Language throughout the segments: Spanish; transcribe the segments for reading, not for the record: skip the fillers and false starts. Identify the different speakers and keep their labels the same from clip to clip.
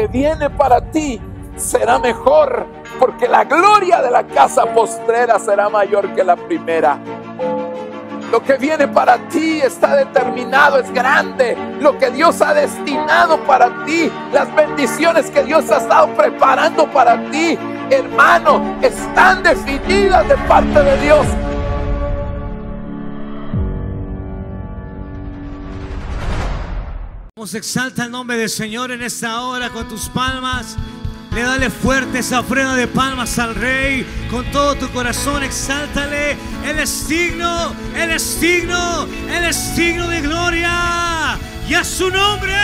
Speaker 1: que viene para ti será mejor, porque la gloria de la casa postrera será mayor que la primera. Lo que viene para ti está determinado, es grande. Lo que Dios ha destinado para ti, las bendiciones que Dios ha estado preparando para ti, hermano, están definidas de parte de Dios.
Speaker 2: Vamos, exalta el nombre del Señor en esta hora con tus palmas. Le dale fuerte esa ofrenda de palmas al Rey. Con todo tu corazón, exáltale. Él es digno, Él es digno, Él es digno de gloria. Y a su nombre,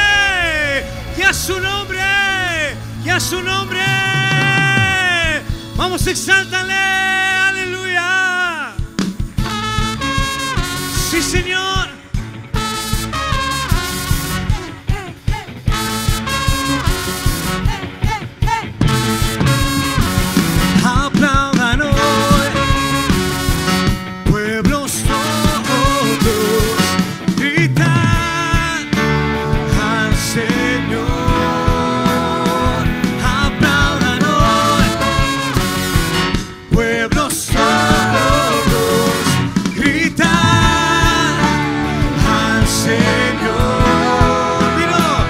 Speaker 2: y a su nombre, y a su nombre. Vamos, exáltale. Aleluya. Sí, Señor. Aplaudan hoy, pueblos todos, gritan al Señor. Aplaudan hoy, pueblos todos, gritan al Señor. Mira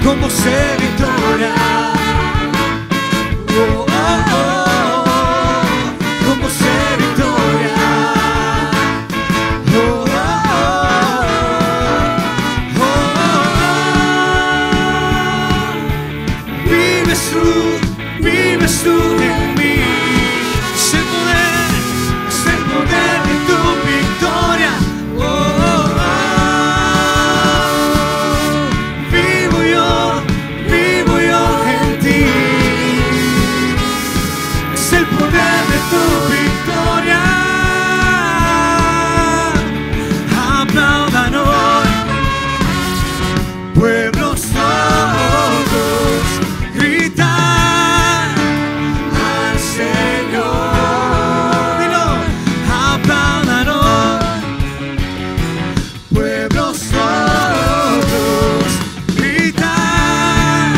Speaker 2: cómo se victoria. Oh, oh, oh. Vives tú en mí, es el poder de tu victoria. Oh, oh, oh. Vivo yo en ti, es el poder de tu victoria. Aplaudan hoy, pueblos todos, gritan al Señor. Dilo, aplaudan hoy, pueblos todos, gritan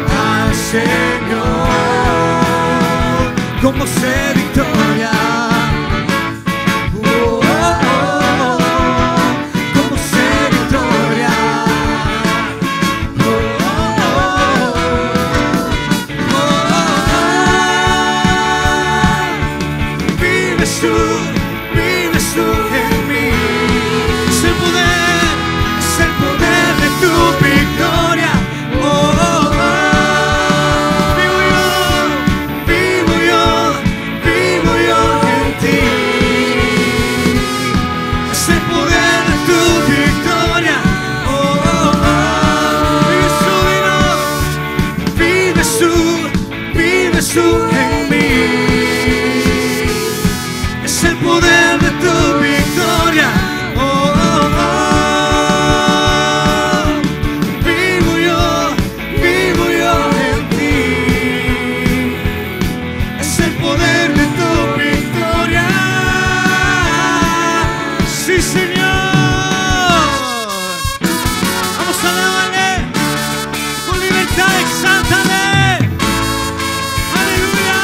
Speaker 2: al Señor, como ser victoria. Oh, oh, oh, como ser victoria. Oh, oh, oh. Vives tú en mí. Es el poder de tu victoria. Oh, oh, oh. Vivo yo en ti. Es el poder de tu victoria. Oh, oh, oh. Vives tú en mí. Es el poder de tu victoria. Oh, oh, oh. Vivo yo en ti. Es el poder de tu victoria. Sí, Señor. Vamos a alabarle con libertad, exáltale. Aleluya.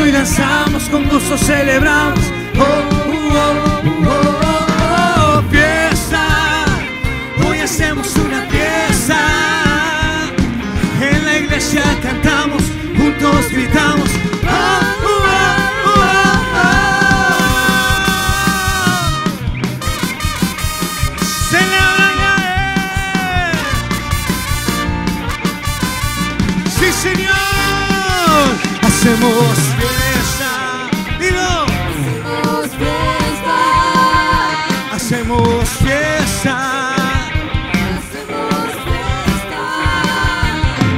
Speaker 2: Hoy danzamos, con gusto celebramos. Oh, oh, oh, oh, oh, fiesta. Hoy hacemos una fiesta. En la iglesia cantamos, juntos gritamos. Oh, oh, oh, oh, oh. Celebran a Él. Sí, Señor. Hacemos fiesta. Dilo. Hacemos fiesta.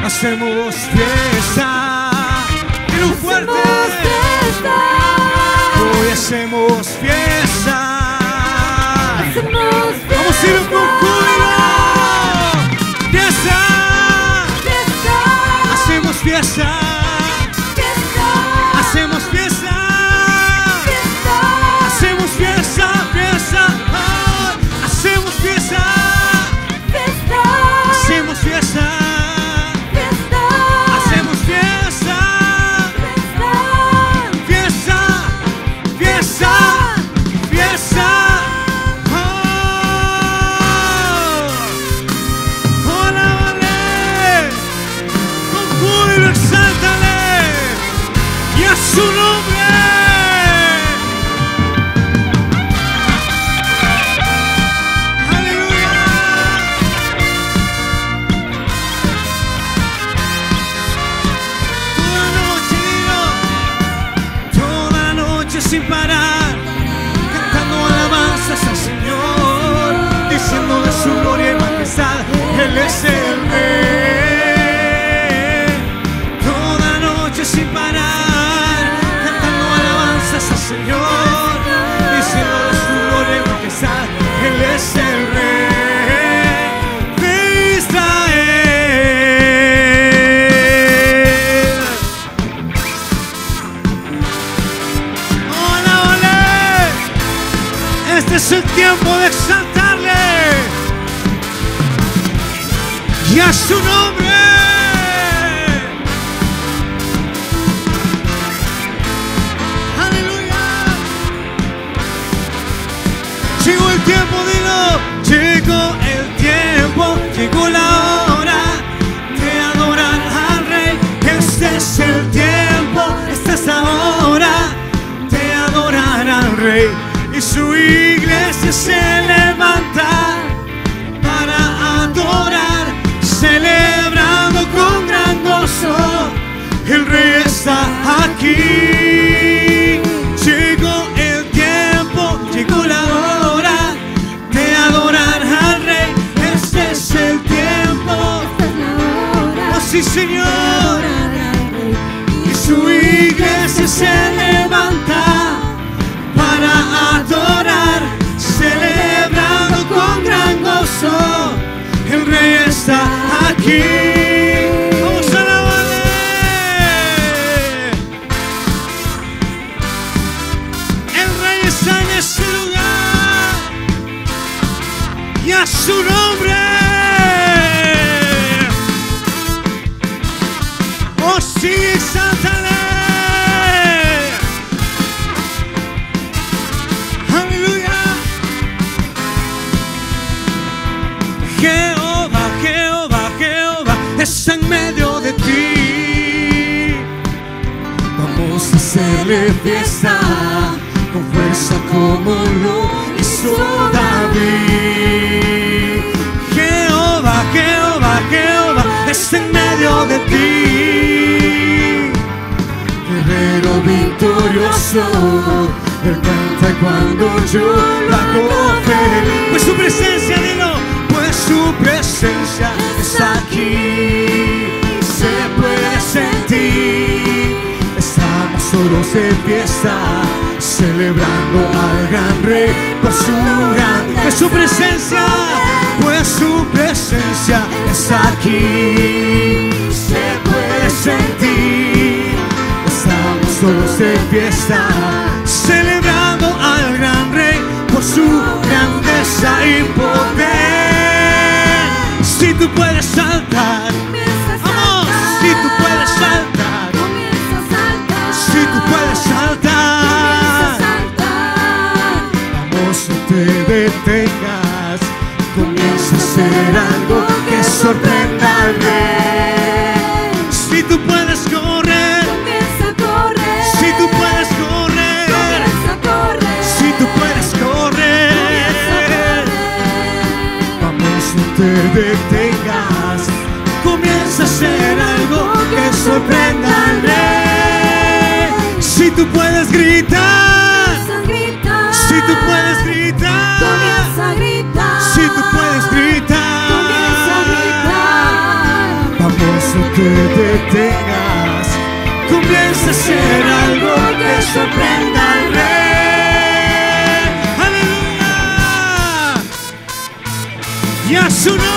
Speaker 2: Hacemos fiesta. Dilo fuerte. Hoy hacemos fiesta. Vamos a ir con júbilo. Fiesta. Hacemos fiesta. Hacemos fiesta. Hacemos fiesta. Fiesta. Hacemos fiesta. Hacemos fiesta. Hacemos fiesta. Fiesta. Fiesta. Fiesta. Hola, vale. Con júbilo exáltale. Y a su nombre. Aleluya. Toda la noche sin parar, cantando alabanzas al Señor, diciendo de su gloria y majestad, Él es el Rey. Toda la noche sin parar, cantando alabanzas al Señor, diciendo de su gloria y majestad, Él es el Rey de Israel. Hola, ole. Este es el tiempo de exaltarle y a su nombre. Llegó el tiempo, dilo. Llegó el tiempo, llegó la hora de adorar al Rey. Este es el tiempo, esta es la hora de adorar al Rey. Y su iglesia se levanta para adorar, celebrando con gran gozo. El Rey está aquí. Llegó el tiempo, llegó la hora de adorar al Rey. Este es el tiempo. Oh, sí, Señor. Y su iglesia se levanta para adorar, celebrando con gran gozo. El Rey está aquí. Vamos a alabarle. El Rey está en este lugar y a su nombre. Oh, sí, exáltale. Jehová, Jehová, Jehová está en medio de ti. Vamos a hacerle fiesta con fuerza como lo hizo David. Jehová, Jehová, Jehová está en medio de ti. Guerrero victorioso, Él canta cuando yo lo hago feliz. Pues su presencia, dilo. Pues su presencia está aquí, se puede sentir. Estamos solos de fiesta, celebrando al gran Rey por su gran. Pues su presencia está aquí, se puede sentir. Estamos solos de fiesta, celebrando al gran Rey por su grandeza y poder. Si tú puedes saltar, vamos, si tú puedes saltar, si tú puedes comienza a hacer algo que sorprenda al Rey. Si tú puedes correr,
Speaker 3: comienza a correr.
Speaker 2: si tú puedes correr,
Speaker 3: Comienza a correr.
Speaker 2: si tú puedes correr, vamos, no te detengas. Comienza a hacer algo que sorprenda al Rey. Si tú puedes gritar,
Speaker 3: Comienza a gritar.
Speaker 2: si tú puedes gritar,
Speaker 3: Comienza a gritar.
Speaker 2: si tú puedes gritar,
Speaker 3: Comienza a gritar.
Speaker 2: vamos, no te detengas. Comienza a hacer algo que sorprenda al Rey. ¡Aleluya! Y a su nombre.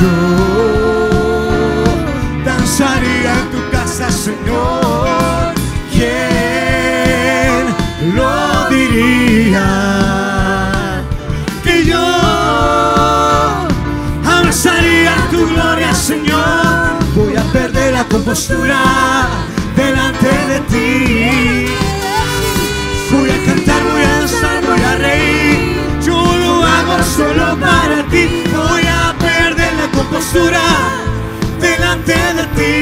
Speaker 2: Yo danzaría en tu casa, Señor. ¿Quién lo diría? Que yo abrazaría tu gloria, Señor. Voy a perder la compostura delante de ti. Voy a cantar, voy a danzar, voy a reír. Yo lo hago solo para ti. Voy a perder la compostura delante de ti.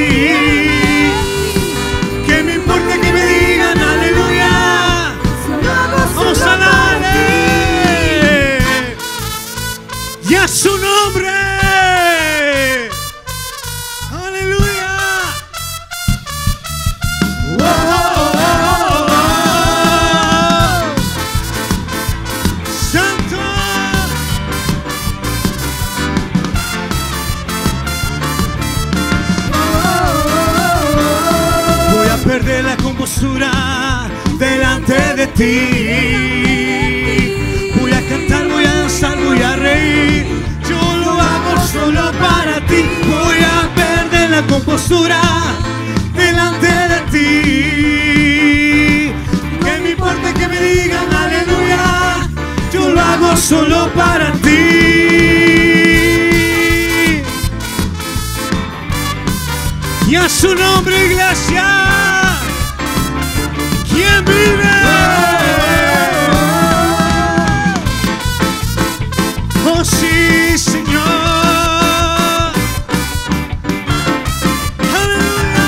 Speaker 2: Que me importa que me digan aleluya. Vamos a darle y a su nombre. Aleluya. Oh, oh, oh, oh, oh. Santo. Voy a perder la compostura delante de ti. Voy a cantar, voy a danzar, voy a reír. Yo lo hago solo para ti. Voy a perder la compostura delante de ti. Que me importa que me digan aleluya. Yo lo hago solo para ti. Y a su nombre, iglesia. ¿Quién vive? Oh sí, Señor. Aleluya.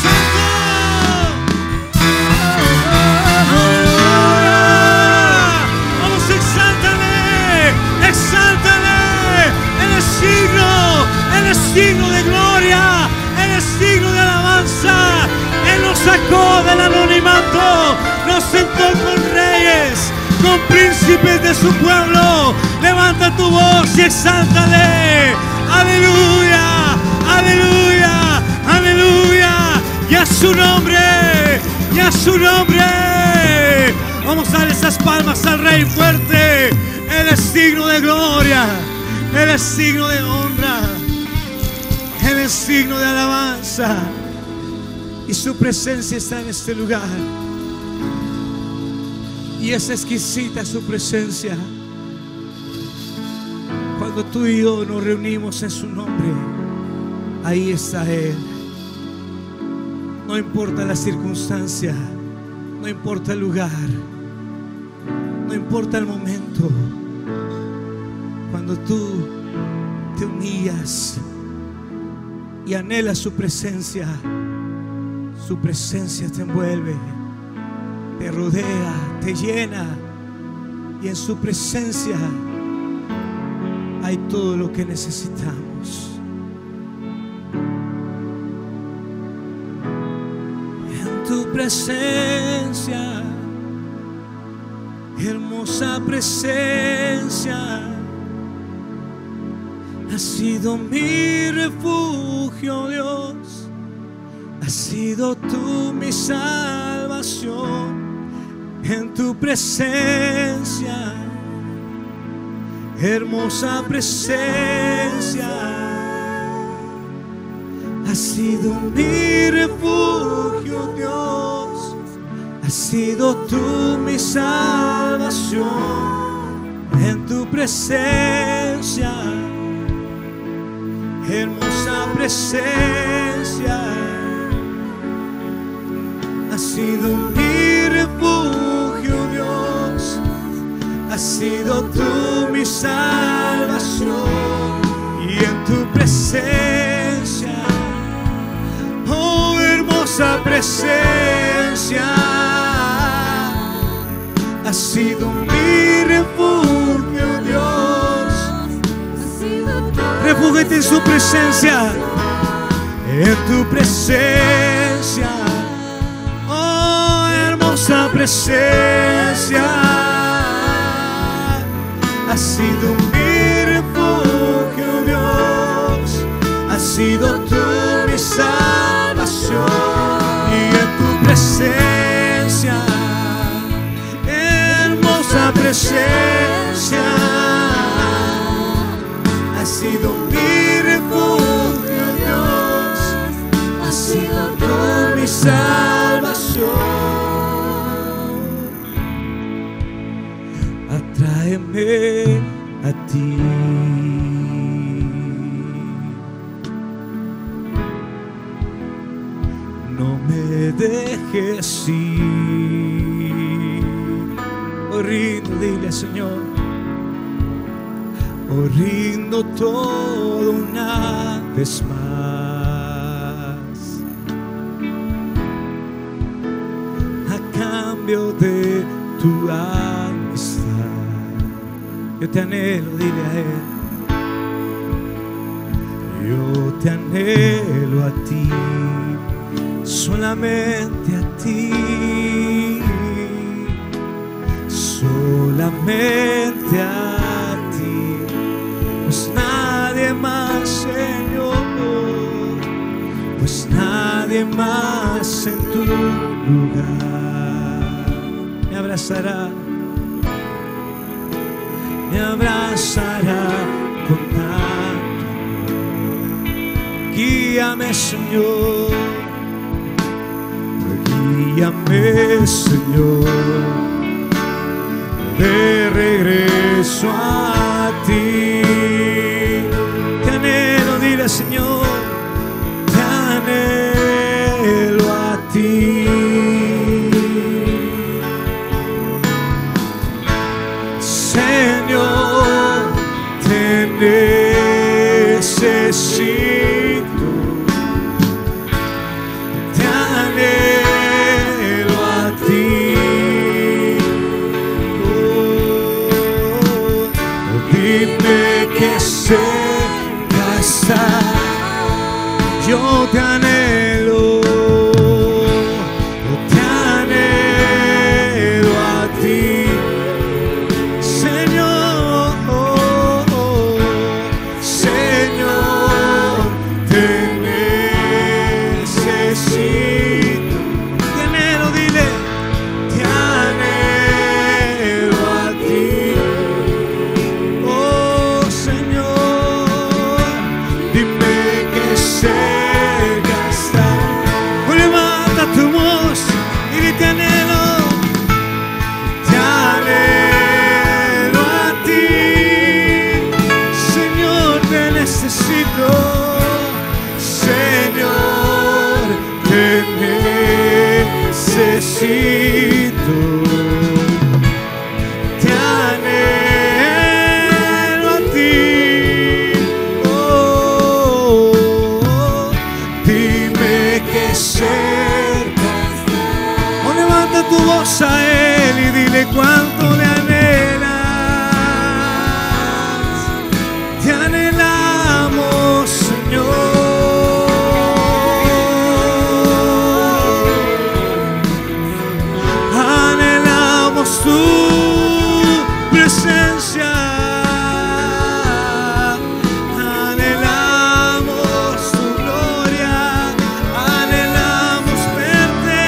Speaker 2: Santo. Aleluya. Vamos, exáltale, exáltale. Él es digno de gloria, Él es digno de alabanza. Él nos sacó del anonimato, nos sentó con reyes, con príncipes de su pueblo. Levanta tu voz y exáltale. Aleluya, aleluya, aleluya. Y a su nombre, y a su nombre. Vamos a dar esas palmas al Rey fuerte. Él es digno de gloria, Él es digno de honra, Él es digno de alabanza. Y su presencia está en este lugar. Y es exquisita su presencia. Cuando tú y yo nos reunimos en su nombre, ahí está Él. No importa la circunstancia, no importa el lugar, no importa el momento. Cuando tú te humillas y anhelas su presencia te envuelve, te rodea, te llena. Y en su presencia hay todo lo que necesitamos. En tu presencia, hermosa presencia, has sido mi refugio, Dios. Has sido tú mi salvación. En tu presencia, hermosa presencia. Has sido mi refugio, Dios. Has sido tú mi salvación. En tu presencia, hermosa presencia. Has sido mi refugio, Dios. Has sido tú mi salvación. Y en tu presencia, oh hermosa presencia, has sido mi refugio, Dios. Refúgiate en su presencia, en tu presencia, oh hermosa presencia, has sido mi refugio, Dios. Has sido tú mi salvación. Y en tu presencia, hermosa presencia, has sido mi refugio, Dios. Has sido tú mi salvación. Atráeme a ti. No me dejes ir. Oh, rindo, dile Señor. Oh, rindo todo una vez más a cambio de tu amistad. Yo te anhelo, dile a Él. Yo te anhelo a ti, solamente a ti, solamente a ti, pues nadie más, Señor, pues nadie más en tu lugar me abrazará con tanto. Guíame, Señor, guíame, Señor, de regreso a ti. Te anhelo, dile Señor, te anhelo a ti. Señor, te necesito, te anhelo a ti. Dime que cerca está, yo te anhelo a ti, Señor, Señor, te necesito, te anhelo, dile, te anhelo a ti. Te anhelo a ti, Señor, te necesito, Señor, te necesito, te anhelo a ti, oh, dime que cerca. Oh, levanta tu voz a Él y dile cuánto le anhelas. Te anhelamos, Señor. Anhelamos tu presencia. Anhelamos tu gloria. Anhelamos verte.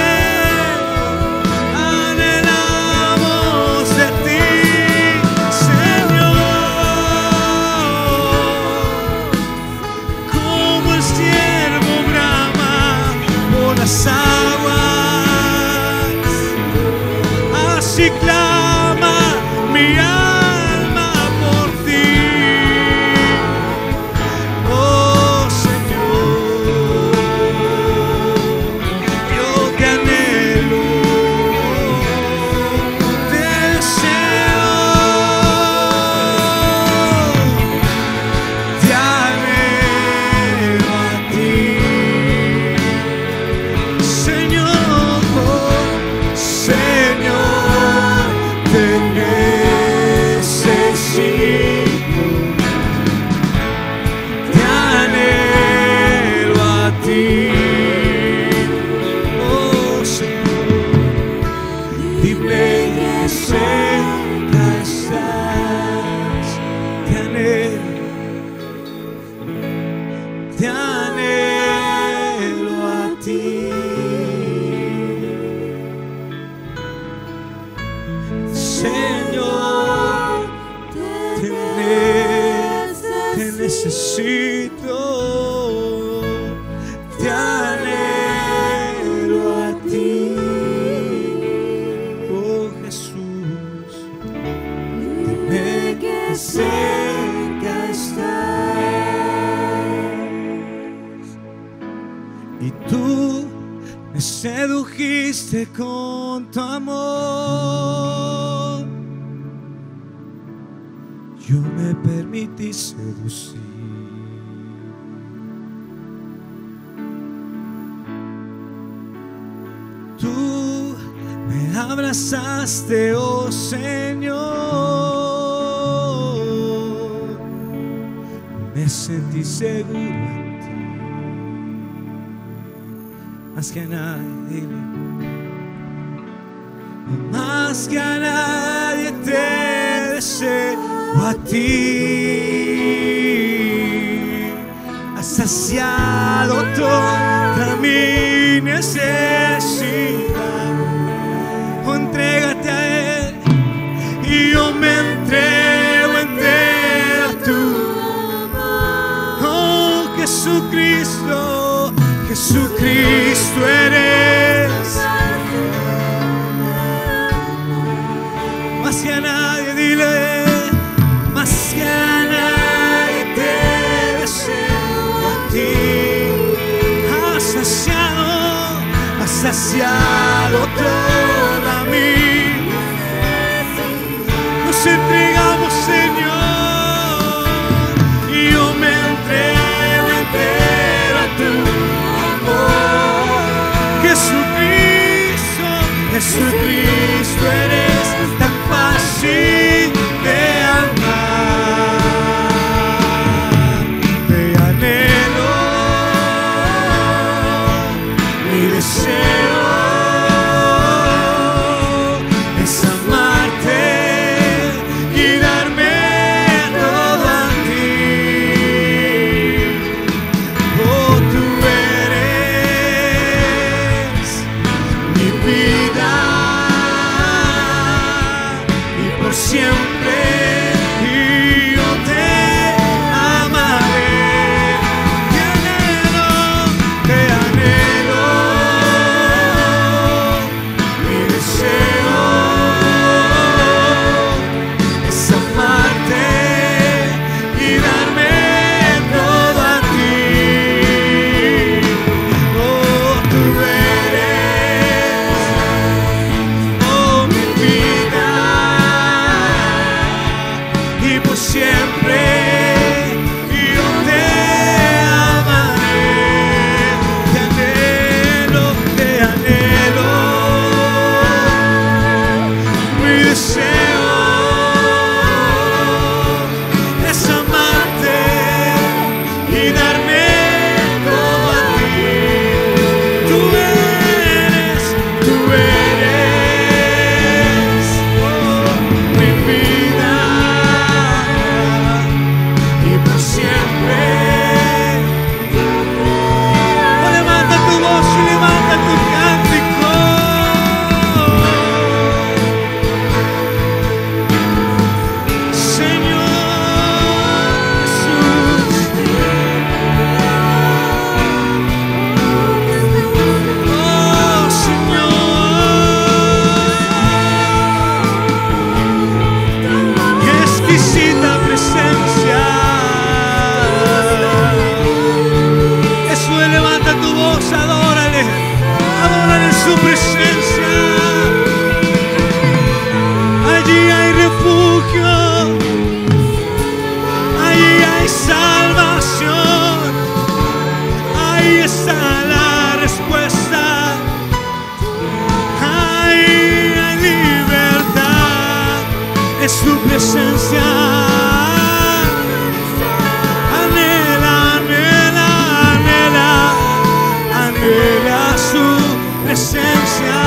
Speaker 2: Anhelamos de ti, Señor. necesito, te anhelo a ti, oh Jesús, dime que cerca estás. Y tú me sedujiste con tu amor, yo me permití seducir. Tú me abrazaste, oh Señor, me sentí seguro en ti. Más que a nadie, dile. Más que a nadie te deseo a ti. Has saciado toda mi necesidad. Oh, entrégate a Él y yo me entrego entero a tu amor. Oh, Jesucristo, Jesucristo eres. Más que a nadie, dile. Más que a nadie te deseo a ti. Has saciado toda mi. Nos entregamos, Señor, y yo me entrego entero a tu amor. Jesucristo, Jesucristo eres tan fácil de amar. Te anhelo, mi deseo es amarte y darme todo a ti. Oh, tú eres mi vida y por siempre yo te amaré. Te anhelo, mi deseo es amarte y darme todo a ti. Oh, tú eres, oh, mi vida y por siempre yo te amaré. Te anhelo, mi deseo es amarte y darme todo a ti. Tú eres, oh, mi vida y por siempre. Oh, levanta tu voz y levanta tu cántico. Señor Jesús, oh Señor, qué exquisita presencia. Eso es, levanta tu voz, adórale, adórale en su presencia. Allí hay refugio, allí hay salvación, ahí está la respuesta, ahí hay libertad, es su presencia. Anhela, anhela, anhela, anhela su presencia.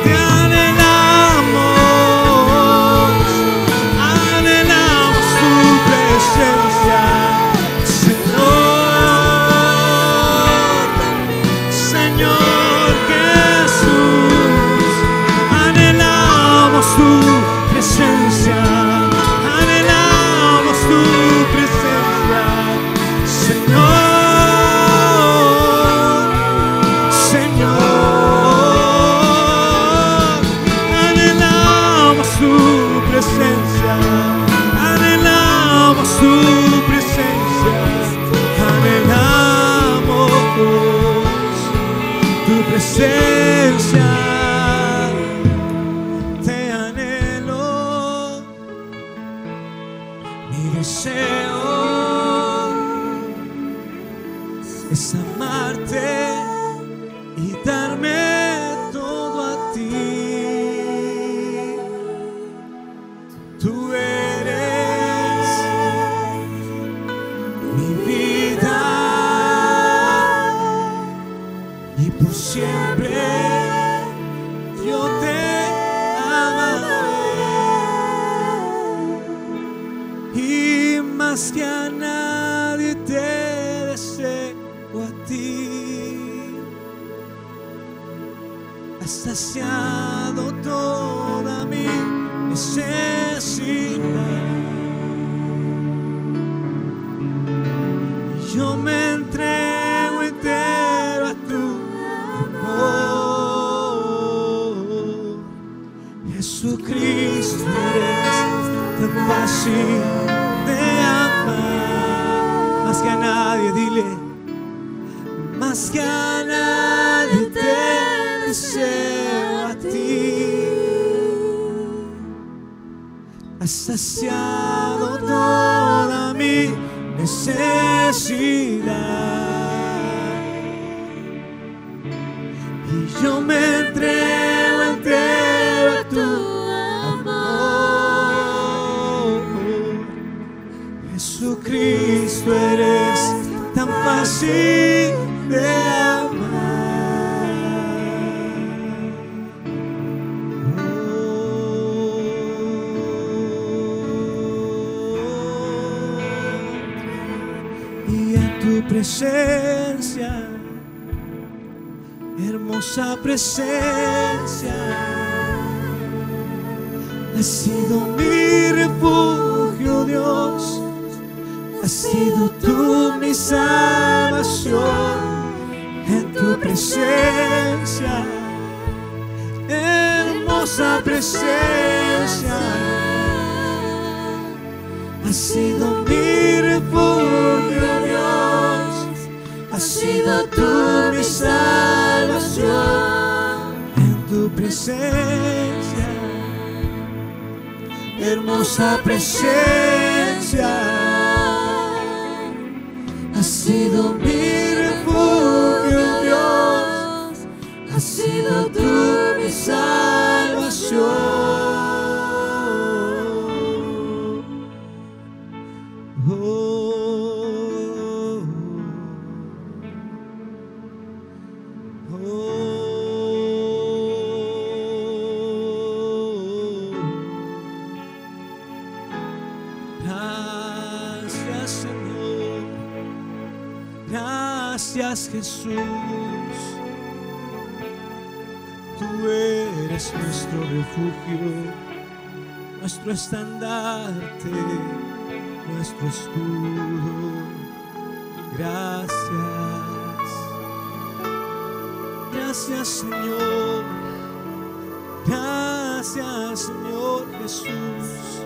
Speaker 2: Te anhelamos tu Mi deseo es amarte y darme todo a ti. Tú eres mi vida y por siempre yo te amaré y más que a nadie te deseo a ti. Has saciado toda mi necesidad y yo me entrego entero a tu amor. Jesucristo, eres tan fácil de amar, más que a nadie, dile, más que a nadie te deseo a ti. Has saciado toda mi necesidad y yo me entrego entero a tu amor. Jesucristo, eres tan fácil de amar. Y en tu presencia, hermosa presencia, has sido mi refugio, Dios. Has sido tú mi salvación. En tu presencia, hermosa presencia, has sido mi refugio, Dios. Has sido tú mi salvación. En tu presencia, hermosa presencia, has sido mi refugio, Dios. Has sido tú mi salvación. Gracias, Señor. Gracias, Jesús. Tú eres nuestro refugio, nuestro estandarte, nuestro escudo. Gracias. Gracias, Señor. Gracias, Señor Jesús.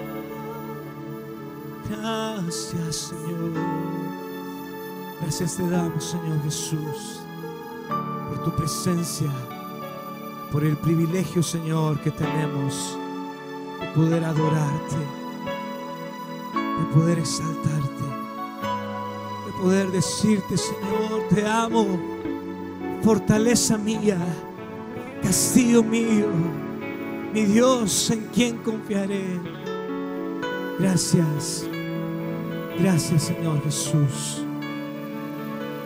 Speaker 2: Gracias, Señor. Gracias te damos, Señor Jesús, por tu presencia, por el privilegio, Señor, que tenemos de poder adorarte, de poder exaltarte, de poder decirte, Señor, te amo, fortaleza mía, castillo mío, mi Dios en quien confiaré. Gracias, gracias, Señor Jesús.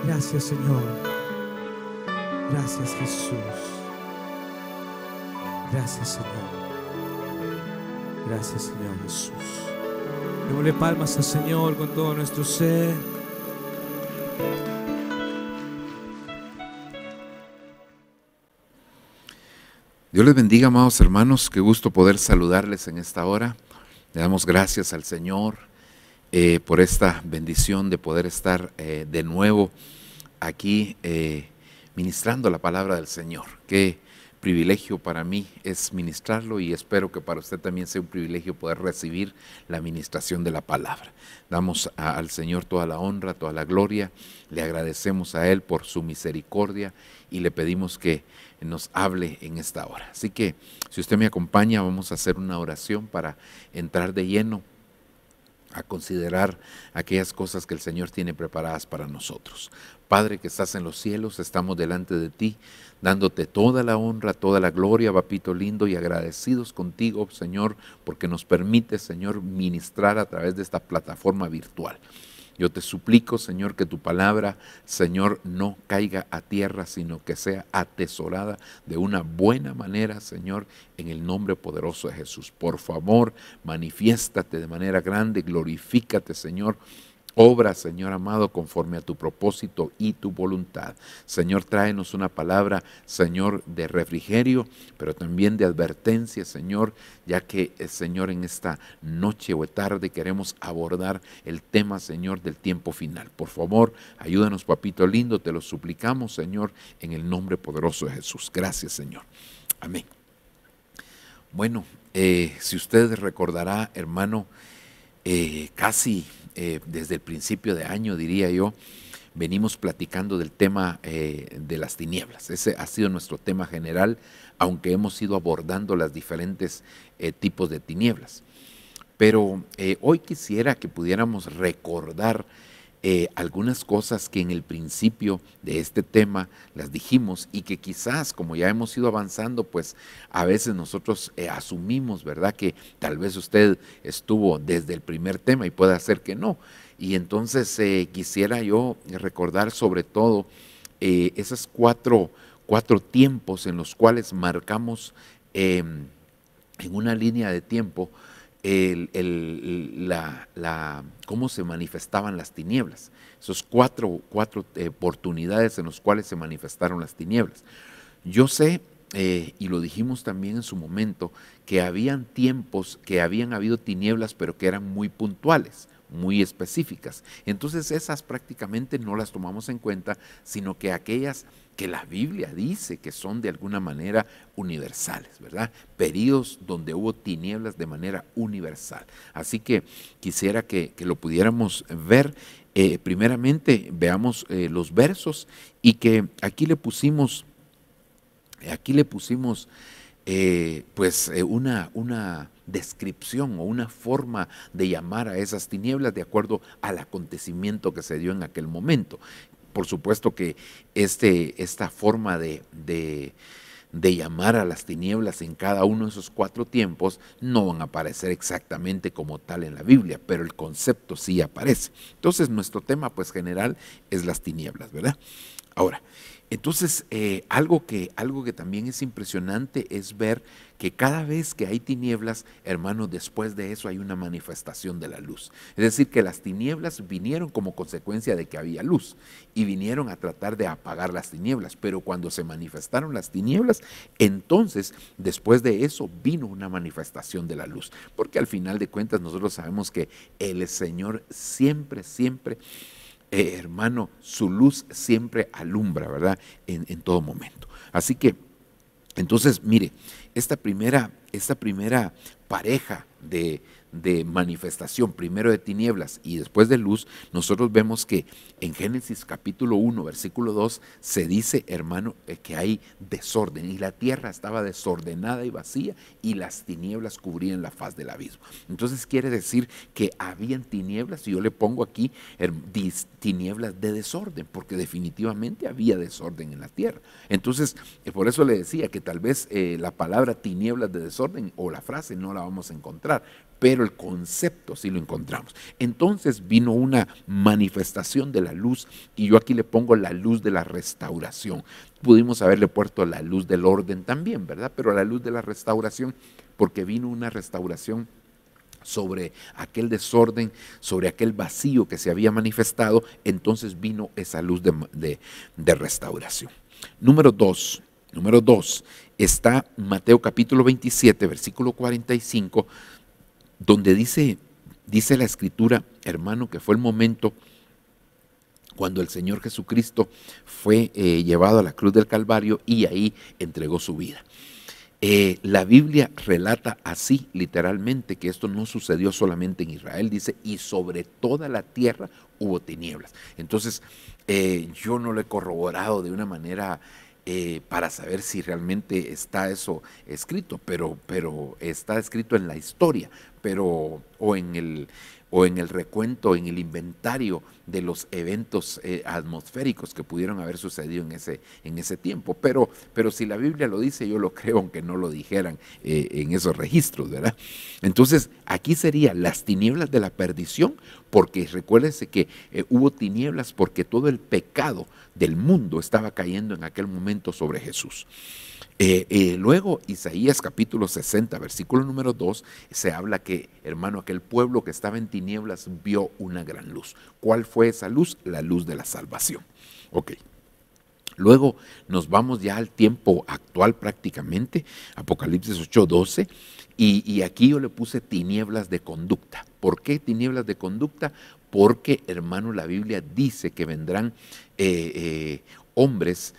Speaker 2: Gracias, Señor. Gracias, Jesús. Gracias, Señor. Gracias, Señor Jesús. Démosle palmas al Señor con todo nuestro ser.
Speaker 1: Dios les bendiga, amados hermanos. Qué gusto poder saludarles en esta hora. Le damos gracias al Señor por esta bendición de poder estar de nuevo aquí ministrando la palabra del Señor. Qué privilegio para mí es ministrarlo y espero que para usted también sea un privilegio poder recibir la ministración de la palabra. Damos al Señor toda la honra, toda la gloria. Le agradecemos a Él por su misericordia y le pedimos que nos hable en esta hora. Así que si usted me acompaña, vamos a hacer una oración para entrar de lleno a considerar aquellas cosas que el Señor tiene preparadas para nosotros. Padre que estás en los cielos, estamos delante de ti, dándote toda la honra, toda la gloria, papito lindo, y agradecidos contigo, Señor, porque nos permite, Señor, ministrar a través de esta plataforma virtual. Yo te suplico, Señor, que tu palabra, Señor, no caiga a tierra, sino que sea atesorada de una buena manera, Señor, en el nombre poderoso de Jesús. Por favor, manifiéstate de manera grande, glorifícate, Señor. Obra, Señor amado, conforme a tu propósito y tu voluntad. Señor, tráenos una palabra, Señor, de refrigerio, pero también de advertencia, Señor, ya que, Señor, en esta noche o tarde queremos abordar el tema, Señor, del tiempo final. Por favor, ayúdanos, papito lindo, te lo suplicamos, Señor, en el nombre poderoso de Jesús. Gracias, Señor. Amén. Bueno, si usted recordará, hermano, casi desde el principio de año, diría yo, venimos platicando del tema de las tinieblas. Ese ha sido nuestro tema general, aunque hemos ido abordando los diferentes tipos de tinieblas. Pero hoy quisiera que pudiéramos recordar algunas cosas que en el principio de este tema las dijimos y que quizás, como ya hemos ido avanzando, pues a veces nosotros asumimos, ¿verdad?, que tal vez usted estuvo desde el primer tema y puede ser que no. Y entonces quisiera yo recordar sobre todo esos cuatro tiempos en los cuales marcamos en una línea de tiempo cómo se manifestaban las tinieblas, esos cuatro oportunidades en las cuales se manifestaron las tinieblas. Yo sé, y lo dijimos también en su momento, que habían tiempos que habían habido tinieblas, pero que eran muy puntuales, muy específicas. Entonces esas prácticamente no las tomamos en cuenta, sino que aquellas que la Biblia dice que son de alguna manera universales, ¿verdad? Períodos donde hubo tinieblas de manera universal. Así que quisiera que lo pudiéramos ver. Primeramente veamos los versos y que aquí le pusimos una descripción o una forma de llamar a esas tinieblas de acuerdo al acontecimiento que se dio en aquel momento. Por supuesto que esta forma de llamar a las tinieblas en cada uno de esos cuatro tiempos no van a aparecer exactamente como tal en la Biblia, pero el concepto sí aparece. Entonces nuestro tema pues general es las tinieblas, ¿verdad? Ahora, entonces algo que también es impresionante es ver que cada vez que hay tinieblas, hermanos, después de eso hay una manifestación de la luz. Es decir, que las tinieblas vinieron como consecuencia de que había luz y vinieron a tratar de apagar las tinieblas, pero cuando se manifestaron las tinieblas, entonces después de eso vino una manifestación de la luz, porque al final de cuentas nosotros sabemos que el Señor siempre hermano, su luz siempre alumbra, ¿verdad? En todo momento. Así que, entonces, mire, esta primera pareja de manifestación, primero de tinieblas y después de luz, nosotros vemos que en Génesis capítulo 1, versículo 2, se dice, hermano, que hay desorden y la tierra estaba desordenada y vacía y las tinieblas cubrían la faz del abismo. Entonces quiere decir que habían tinieblas, y yo le pongo aquí tinieblas de desorden, porque definitivamente había desorden en la tierra. Entonces, por eso le decía que tal vez la palabra tinieblas de desorden o la frase no la vamos a encontrar, pero el concepto sí lo encontramos. Entonces vino una manifestación de la luz, y yo aquí le pongo la luz de la restauración. Pudimos haberle puesto la luz del orden también, ¿verdad? Pero la luz de la restauración, porque vino una restauración sobre aquel desorden, sobre aquel vacío que se había manifestado, entonces vino esa luz de restauración. Número dos, está Mateo capítulo 27, versículo 45, donde dice la Escritura, hermano, que fue el momento cuando el Señor Jesucristo fue llevado a la cruz del Calvario y ahí entregó su vida. La Biblia relata así literalmente que esto no sucedió solamente en Israel, dice, y sobre toda la tierra hubo tinieblas. Entonces, yo no lo he corroborado de una manera para saber si realmente está eso escrito, pero está escrito en la historia. pero o en el recuento, en el inventario de los eventos atmosféricos que pudieron haber sucedido en ese tiempo. Pero si la Biblia lo dice, yo lo creo, aunque no lo dijeran en esos registros, ¿verdad? Entonces, aquí sería las tinieblas de la perdición, porque recuérdense que hubo tinieblas porque todo el pecado del mundo estaba cayendo en aquel momento sobre Jesús. Luego, Isaías capítulo 60, versículo número 2, se habla que, hermano, aquel pueblo que estaba en tinieblas vio una gran luz. ¿Cuál fue esa luz? La luz de la salvación. Ok. Luego nos vamos ya al tiempo actual prácticamente, Apocalipsis 8:12, y aquí yo le puse tinieblas de conducta. ¿Por qué tinieblas de conducta? Porque, hermano, la Biblia dice que vendrán hombres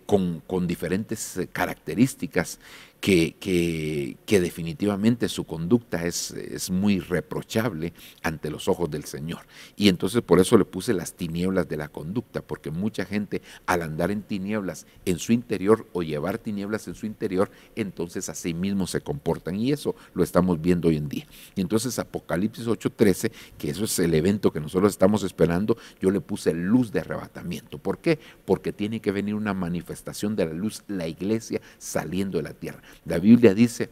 Speaker 1: con diferentes características que definitivamente su conducta es muy reprochable ante los ojos del Señor. Y entonces por eso le puse las tinieblas de la conducta, porque mucha gente al andar en tinieblas en su interior o llevar tinieblas en su interior, entonces así mismo se comportan, y eso lo estamos viendo hoy en día. Y entonces Apocalipsis 8:13, que eso es el evento que nosotros estamos esperando, yo le puse luz de arrebatamiento. ¿Por qué? Porque tiene que venir una manifestación de la luz, la iglesia saliendo de la tierra. La Biblia dice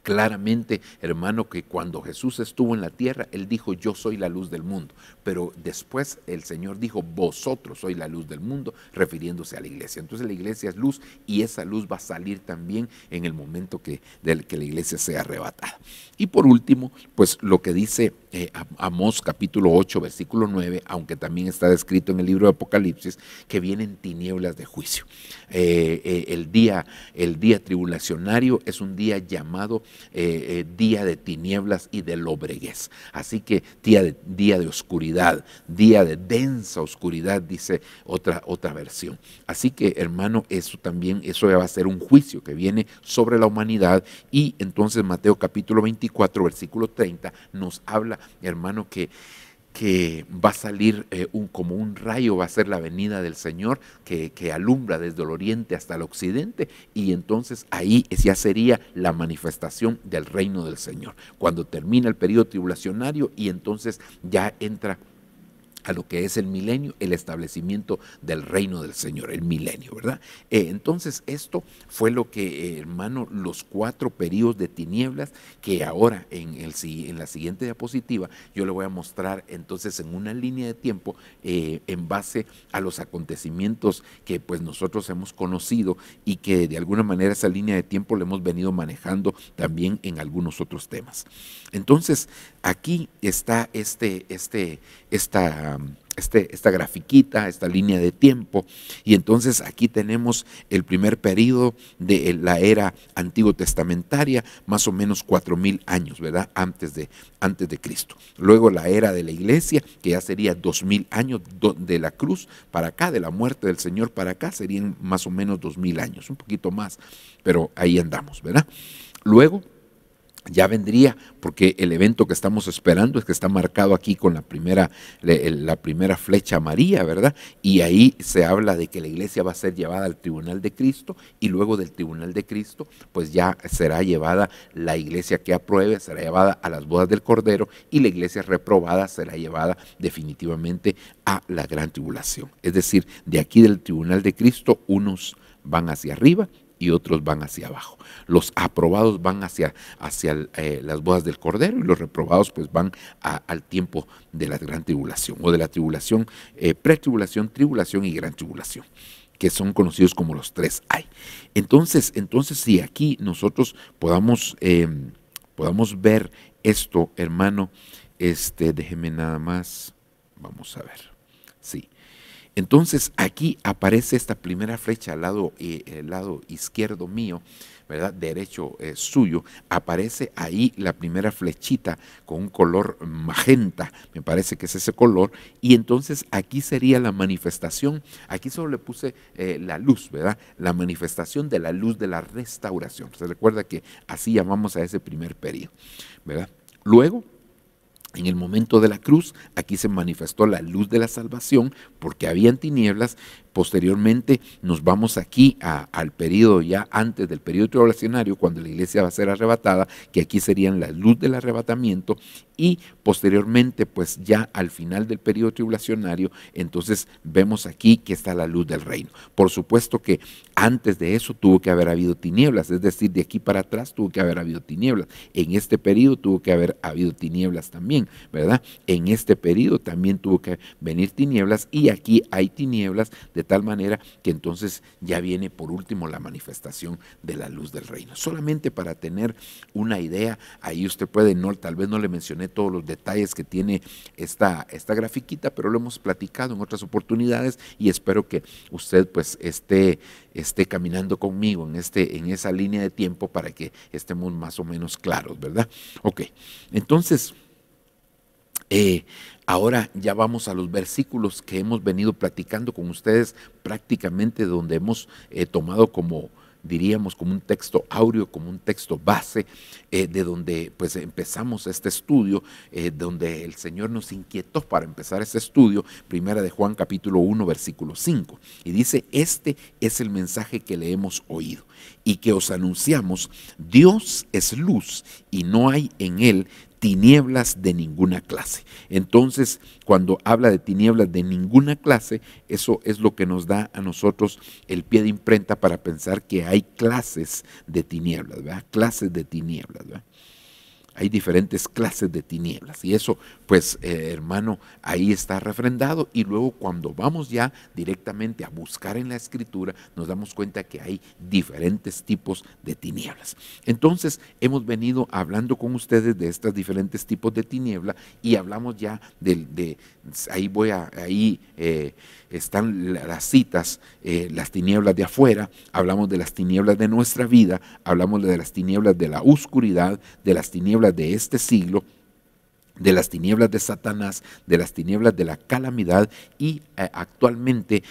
Speaker 1: claramente, hermano, que cuando Jesús estuvo en la tierra, Él dijo, yo soy la luz del mundo. Pero después el Señor dijo, vosotros sois la luz del mundo, refiriéndose a la iglesia. Entonces la iglesia es luz, y esa luz va a salir también en el momento que la iglesia sea arrebatada. Y por último, pues lo que dice Amós capítulo 8, versículo 9, aunque también está descrito en el libro de Apocalipsis, que vienen tinieblas de juicio. El día tribulacionario es un día llamado día de tinieblas y de lobreguez. Así que día de oscuridad, día de densa oscuridad, dice otra versión. Así que, hermano, eso va a ser un juicio que viene sobre la humanidad. Y entonces Mateo capítulo 24, versículo 30, nos habla, hermano, que va a salir como un rayo, va a ser la venida del Señor que alumbra desde el oriente hasta el occidente, y entonces ahí ya sería la manifestación del reino del Señor, cuando termina el periodo tribulacionario, y entonces ya entra a lo que es el milenio, el establecimiento del reino del Señor, el milenio, ¿verdad? Entonces esto fue lo que, hermano, los 4 periodos de tinieblas, que ahora en la siguiente diapositiva yo le voy a mostrar entonces en una línea de tiempo en base a los acontecimientos que pues nosotros hemos conocido, y que de alguna manera esa línea de tiempo la hemos venido manejando también en algunos otros temas. Entonces aquí está esta grafiquita, esta línea de tiempo, y entonces aquí tenemos el primer periodo de la era antiguo testamentaria, más o menos 4000 años, ¿verdad? Antes de Cristo. Luego la era de la iglesia, que ya sería 2000 años de la cruz para acá, de la muerte del Señor para acá, serían más o menos 2000 años, un poquito más, pero ahí andamos, ¿verdad? Luego ya vendría, porque el evento que estamos esperando es que está marcado aquí con la primera flecha amarilla, ¿verdad? Y ahí se habla de que la iglesia va a ser llevada al tribunal de Cristo, y luego del tribunal de Cristo, pues ya será llevada la iglesia que apruebe, será llevada a las bodas del Cordero, y la iglesia reprobada será llevada definitivamente a la gran tribulación. Es decir, de aquí del tribunal de Cristo, unos van hacia arriba y otros van hacia abajo. Los aprobados van hacia las bodas del Cordero, y los reprobados pues van al tiempo de la gran tribulación, o de la tribulación, pretribulación, tribulación y gran tribulación, que son conocidos como los 3 hay. Entonces si aquí nosotros podamos ver esto, hermano, déjeme nada más, vamos a ver, sí. Entonces aquí aparece esta primera flecha al lado izquierdo mío, ¿verdad? Derecho suyo, aparece ahí la primera flechita con un color magenta, me parece que es ese color, y entonces aquí sería la manifestación. Aquí solo le puse la luz, ¿verdad? La manifestación de la luz de la restauración. Se recuerda que así llamamos a ese primer periodo, ¿verdad? Luego, en el momento de la cruz, aquí se manifestó la luz de la salvación, porque habían tinieblas, Posteriormente nos vamos aquí al periodo ya antes del periodo tribulacionario, cuando la iglesia va a ser arrebatada, que aquí serían la luz del arrebatamiento, y posteriormente pues ya al final del periodo tribulacionario, entonces vemos aquí que está la luz del reino. Por supuesto que antes de eso tuvo que haber habido tinieblas, es decir, de aquí para atrás tuvo que haber habido tinieblas. En este periodo tuvo que haber habido tinieblas también, ¿verdad? En este periodo también tuvo que venir tinieblas, y aquí hay tinieblas, de tal manera que entonces ya viene por último la manifestación de la luz del reino. Solamente para tener una idea, ahí usted puede, tal vez no le mencioné todos los detalles que tiene esta grafiquita, pero lo hemos platicado en otras oportunidades, y espero que usted pues esté caminando conmigo en esa línea de tiempo para que estemos más o menos claros, ¿verdad? Ok, entonces ahora ya vamos a los versículos que hemos venido platicando con ustedes, prácticamente donde hemos tomado como, diríamos, como un texto áureo, como un texto base, de donde pues empezamos este estudio, donde el Señor nos inquietó para empezar este estudio. Primera de Juan capítulo 1 versículo 5, y dice: este es el mensaje que le hemos oído y que os anunciamos: Dios es luz y no hay en él tinieblas de ninguna clase. Entonces, cuando habla de tinieblas de ninguna clase, eso es lo que nos da a nosotros el pie de imprenta para pensar que hay clases de tinieblas, ¿verdad? Clases de tinieblas, ¿verdad? Hay diferentes clases de tinieblas, y eso pues hermano, ahí está refrendado. Y luego cuando vamos ya directamente a buscar en la escritura, nos damos cuenta que hay diferentes tipos de tinieblas. Entonces hemos venido hablando con ustedes de estos diferentes tipos de tiniebla, y hablamos ya ahí están las citas, las tinieblas de afuera, hablamos de las tinieblas de nuestra vida, hablamos de las tinieblas de la oscuridad, de las tinieblas de este siglo, de las tinieblas de Satanás, de las tinieblas de la calamidad, y actualmente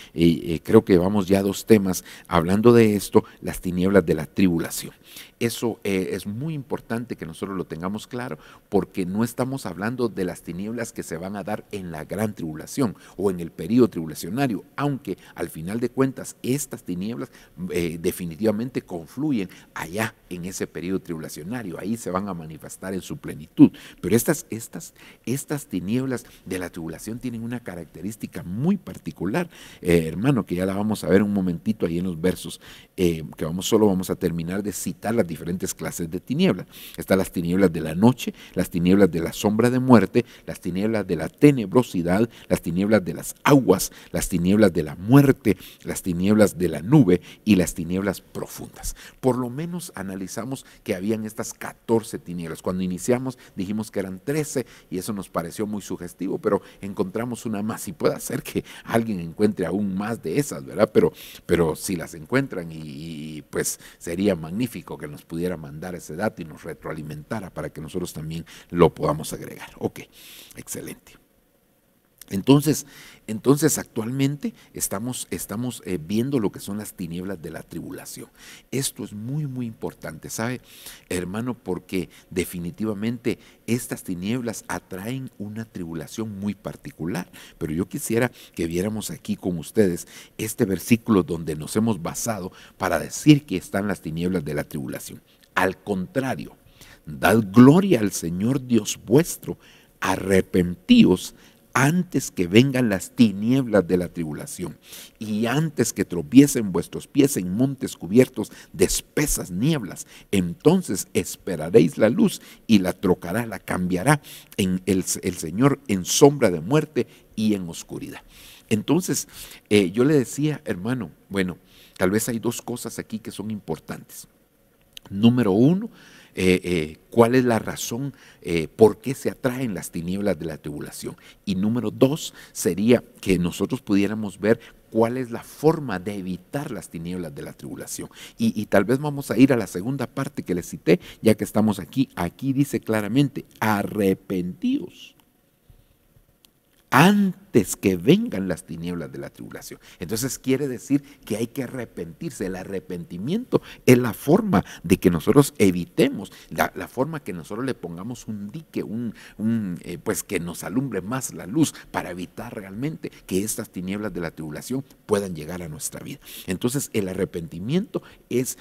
Speaker 1: creo que vamos ya a 2 temas hablando de esto, las tinieblas de la tribulación. Eso es muy importante que nosotros lo tengamos claro, porque no estamos hablando de las tinieblas que se van a dar en la gran tribulación o en el periodo tribulacionario, aunque al final de cuentas estas tinieblas definitivamente confluyen allá en ese periodo tribulacionario, ahí se van a manifestar en su plenitud. Pero estas tinieblas de la tribulación tienen una característica muy particular, hermano, que ya la vamos a ver un momentito ahí en los versos, que solo vamos a terminar de citar las diferentes clases de tinieblas. Están las tinieblas de la noche, las tinieblas de la sombra de muerte, las tinieblas de la tenebrosidad, las tinieblas de las aguas, las tinieblas de la muerte, las tinieblas de la nube y las tinieblas profundas. Por lo menos analizamos que habían estas 14 tinieblas. Cuando iniciamos dijimos que eran 13, y eso nos pareció muy sugestivo, pero encontramos una más, y puede ser que alguien encuentre aún más de esas, ¿verdad? Pero si las encuentran, y pues sería magnífico que nos pudiera mandar ese dato y nos retroalimentara para que nosotros también lo podamos agregar. Ok, excelente. Entonces actualmente estamos viendo lo que son las tinieblas de la tribulación. Esto es muy, muy importante, ¿sabe, hermano? Porque definitivamente estas tinieblas atraen una tribulación muy particular. Pero yo quisiera que viéramos aquí con ustedes este versículo donde nos hemos basado para decir que están las tinieblas de la tribulación. Al contrario, dad gloria al Señor Dios vuestro, arrepentíos antes que vengan las tinieblas de la tribulación, y antes que tropiecen vuestros pies en montes cubiertos de espesas nieblas. Entonces esperaréis la luz, y la trocará, la cambiará en el Señor en sombra de muerte y en oscuridad. Entonces yo le decía, hermano, bueno, tal vez hay 2 cosas aquí que son importantes. Número 1, cuál es la razón por qué se atraen las tinieblas de la tribulación. Y número 2 sería que nosotros pudiéramos ver cuál es la forma de evitar las tinieblas de la tribulación. Y tal vez vamos a ir a la segunda parte que les cité, ya que estamos aquí. Aquí dice claramente: arrepentíos. antes que vengan las tinieblas de la tribulación. Entonces quiere decir que hay que arrepentirse. El arrepentimiento es la forma de que nosotros evitemos, la forma que nosotros le pongamos un dique, pues que nos alumbre más la luz para evitar realmente que estas tinieblas de la tribulación puedan llegar a nuestra vida. Entonces el arrepentimiento es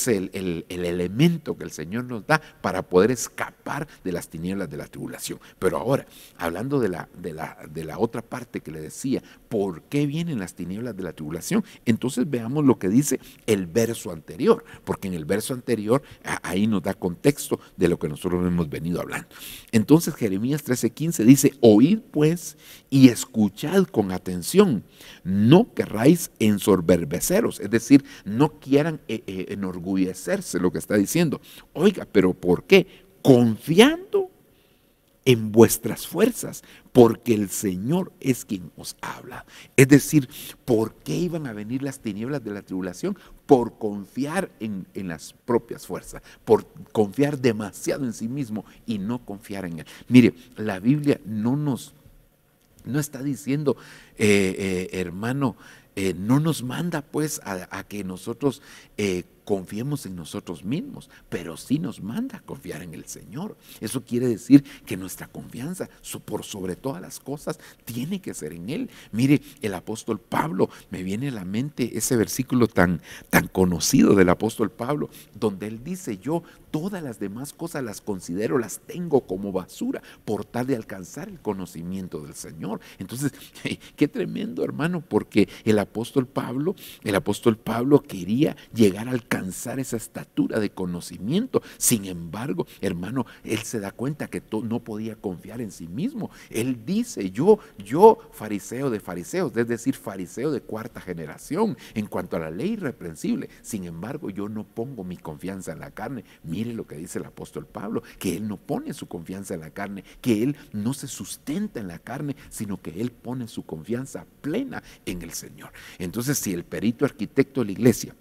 Speaker 1: el elemento que el Señor nos da para poder escapar de las tinieblas de la tribulación. Pero ahora, hablando de la otra parte que le decía, ¿por qué vienen las tinieblas de la tribulación? Entonces veamos lo que dice el verso anterior, porque en el verso anterior ahí nos da contexto de lo que nosotros hemos venido hablando. Entonces Jeremías 13:15 dice: oíd pues y escuchad con atención, no querráis ensoberbeceros, es decir, no quieran enorgullecerse, lo que está diciendo. Oiga, pero ¿por qué? Confiando en vuestras fuerzas, porque el Señor es quien os habla. Es decir, ¿por qué iban a venir las tinieblas de la tribulación? Por confiar en las propias fuerzas, por confiar demasiado en sí mismo y no confiar en Él. Mire, la Biblia no está diciendo, hermano, no nos manda pues a que nosotros confiemos en nosotros mismos, pero sí nos manda a confiar en el Señor. Eso quiere decir que nuestra confianza por sobre todas las cosas tiene que ser en Él. Mire, el apóstol Pablo, me viene a la mente ese versículo tan conocido del apóstol Pablo, donde él dice: yo todas las demás cosas las considero, las tengo como basura por tal de alcanzar el conocimiento del Señor. Entonces, qué tremendo, hermano, porque el apóstol Pablo quería llegar a alcanzar esa estatura de conocimiento. Sin embargo, hermano, él se da cuenta que no podía confiar en sí mismo. Él dice: yo fariseo de fariseos, es decir, fariseo de cuarta generación en cuanto a la ley irreprensible. Sin embargo, yo no pongo mi confianza en la carne. Mire lo que dice el apóstol Pablo, que él no pone su confianza en la carne, que él no se sustenta en la carne, sino que él pone su confianza plena en el Señor. Entonces, si el perito arquitecto de la iglesia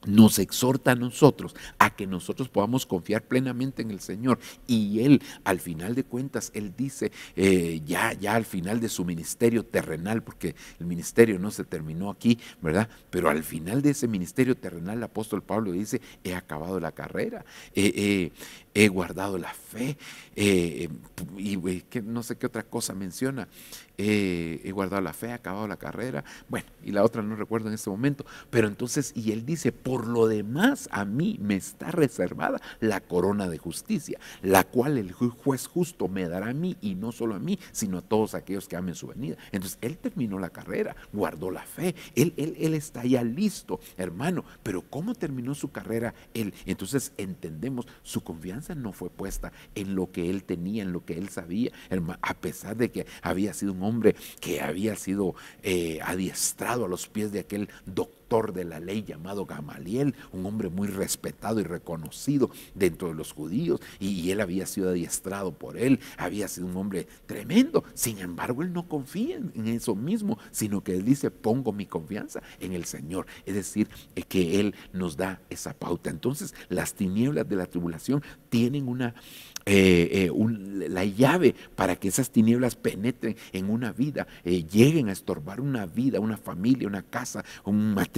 Speaker 1: nos exhorta a nosotros a que nosotros podamos confiar plenamente en el Señor, y Él, al final de cuentas, Él dice, ya al final de su ministerio terrenal, porque el ministerio no se terminó aquí, ¿verdad? Pero al final de ese ministerio terrenal, el apóstol Pablo dice: he acabado la carrera, he guardado la fe, y no sé qué otra cosa menciona. He guardado la fe, he acabado la carrera, bueno, y la otra no recuerdo en este momento, pero entonces, y él dice: por lo demás a mí me está reservada la corona de justicia, la cual el juez justo me dará a mí, y no solo a mí, sino a todos aquellos que amen su venida. Entonces él terminó la carrera, guardó la fe, él está ya listo, hermano. Pero ¿cómo terminó su carrera él? Entonces entendemos, su confianza no fue puesta en lo que él tenía, en lo que él sabía, hermano, a pesar de que había sido un hombre que había sido adiestrado a los pies de aquel doctor de la ley llamado Gamaliel, un hombre muy respetado y reconocido dentro de los judíos, y él había sido adiestrado por él, había sido un hombre tremendo. Sin embargo, él no confía en eso mismo, sino que él dice: pongo mi confianza en el Señor. Es decir, que Él nos da esa pauta. Entonces, las tinieblas de la tribulación tienen la llave para que esas tinieblas penetren en una vida, lleguen a estorbar una vida, una familia, una casa, un matrimonio.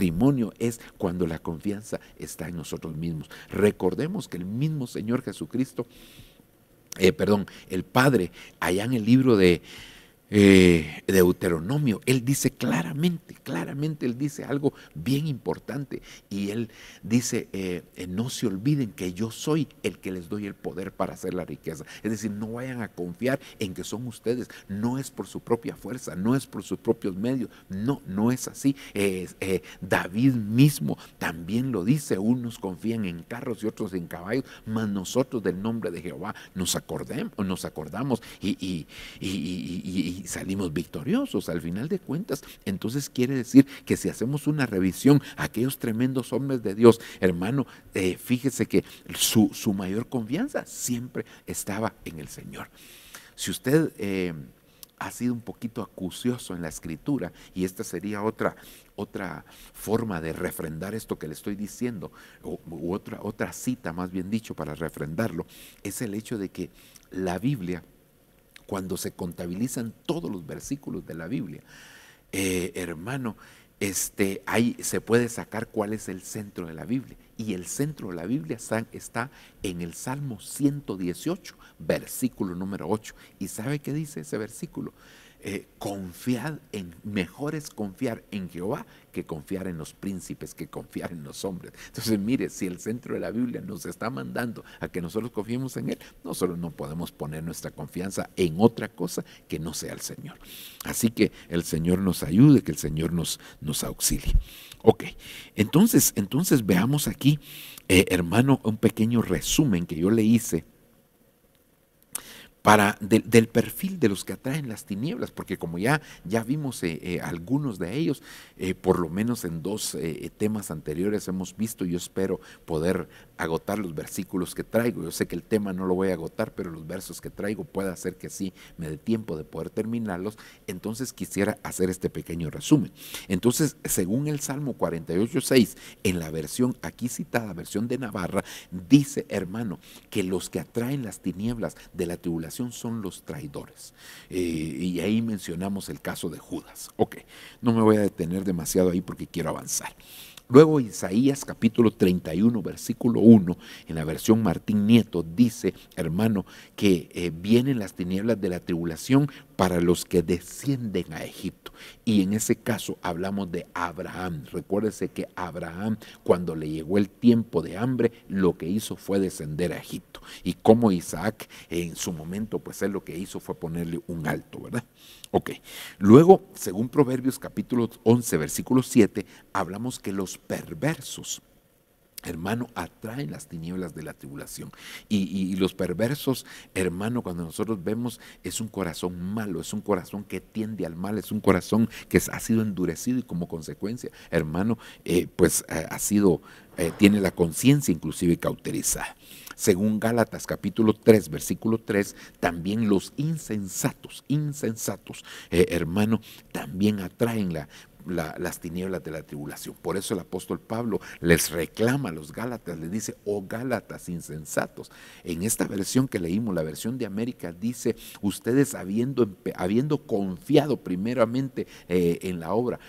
Speaker 1: Es cuando la confianza está en nosotros mismos. Recordemos que el mismo Señor Jesucristo, el Padre, allá en el libro de Deuteronomio, él dice claramente, él dice algo bien importante, y él dice: no se olviden que yo soy el que les doy el poder para hacer la riqueza. Es decir, no vayan a confiar en que son ustedes, no es por su propia fuerza, no es por sus propios medios, no es así. David mismo también lo dice: unos confían en carros y otros en caballos, mas nosotros del nombre de Jehová nos acordamos y salimos victoriosos al final de cuentas. Entonces quiere decir que si hacemos una revisión a aquellos tremendos hombres de Dios, hermano, fíjese que su mayor confianza siempre estaba en el Señor. Si usted ha sido un poquito acucioso en la escritura, y esta sería otra forma de refrendar esto que le estoy diciendo, u otra cita más bien dicho para refrendarlo, es el hecho de que la Biblia, cuando se contabilizan todos los versículos de la Biblia, hermano, ahí se puede sacar cuál es el centro de la Biblia. Y el centro de la Biblia está en el Salmo 118, versículo número 8. ¿Y sabe qué dice ese versículo? Mejor es confiar en Jehová que confiar en los príncipes, que confiar en los hombres. Entonces mire, si el centro de la Biblia nos está mandando a que nosotros confiemos en Él, nosotros no podemos poner nuestra confianza en otra cosa que no sea el Señor. Así que el Señor nos ayude, que el Señor nos auxilie. Ok, entonces veamos aquí, hermano, un pequeño resumen que yo le hice del perfil de los que atraen las tinieblas, porque como ya vimos algunos de ellos, por lo menos en dos temas anteriores hemos visto. Yo espero poder agotar los versículos que traigo. Yo sé que el tema no lo voy a agotar, pero los versos que traigo puede hacer que sí me dé tiempo de poder terminarlos. Entonces quisiera hacer este pequeño resumen. Entonces, según el Salmo 48:6, en la versión aquí citada, versión de Navarra, dice, hermano, que los que atraen las tinieblas de la tribulación son los traidores. Y ahí mencionamos el caso de Judas. Ok, no me voy a detener demasiado ahí porque quiero avanzar. Luego Isaías capítulo 31, versículo 1, en la versión Martín Nieto, dice, hermano, que vienen las tinieblas de la tribulación para los que descienden a Egipto. Y en ese caso hablamos de Abraham. Recuérdese que Abraham, cuando le llegó el tiempo de hambre, lo que hizo fue descender a Egipto. Y como Isaac en su momento, pues él lo que hizo fue ponerle un alto, ¿verdad? Ok, luego, según Proverbios capítulo 11, versículo 7, hablamos que los perversos, hermano, atraen las tinieblas de la tribulación. Y los perversos, hermano, cuando nosotros vemos, es un corazón malo, es un corazón que tiende al mal, es un corazón que ha sido endurecido y como consecuencia, hermano, tiene la conciencia inclusive cauterizada. Según Gálatas capítulo 3, versículo 3, también los insensatos, hermano, también atraen las tinieblas de la tribulación. Por eso el apóstol Pablo les reclama a los Gálatas, les dice, oh Gálatas insensatos. En esta versión que leímos, la versión de América, dice, ustedes habiendo confiado primeramente en la obra,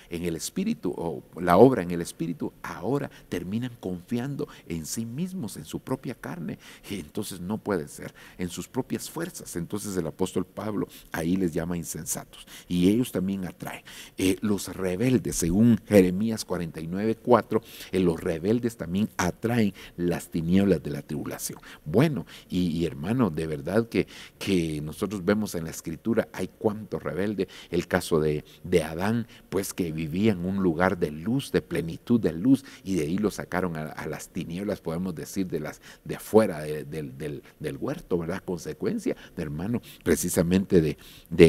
Speaker 1: en el Espíritu, o la obra en el Espíritu, ahora terminan confiando en sí mismos, en su propia carne. Y entonces no puede ser, en sus propias fuerzas. Entonces el apóstol Pablo ahí les llama insensatos. Y ellos también atraen. Los rebeldes, según Jeremías 49:4, los rebeldes también atraen las tinieblas de la tribulación. Bueno, y hermano, de verdad que nosotros vemos en la Escritura, hay cuantos rebeldes. El caso de Adán, pues que vivía en un lugar de luz, de plenitud de luz, y de ahí lo sacaron a las tinieblas, podemos decir, de afuera del huerto, ¿verdad? Consecuencia, hermano, precisamente de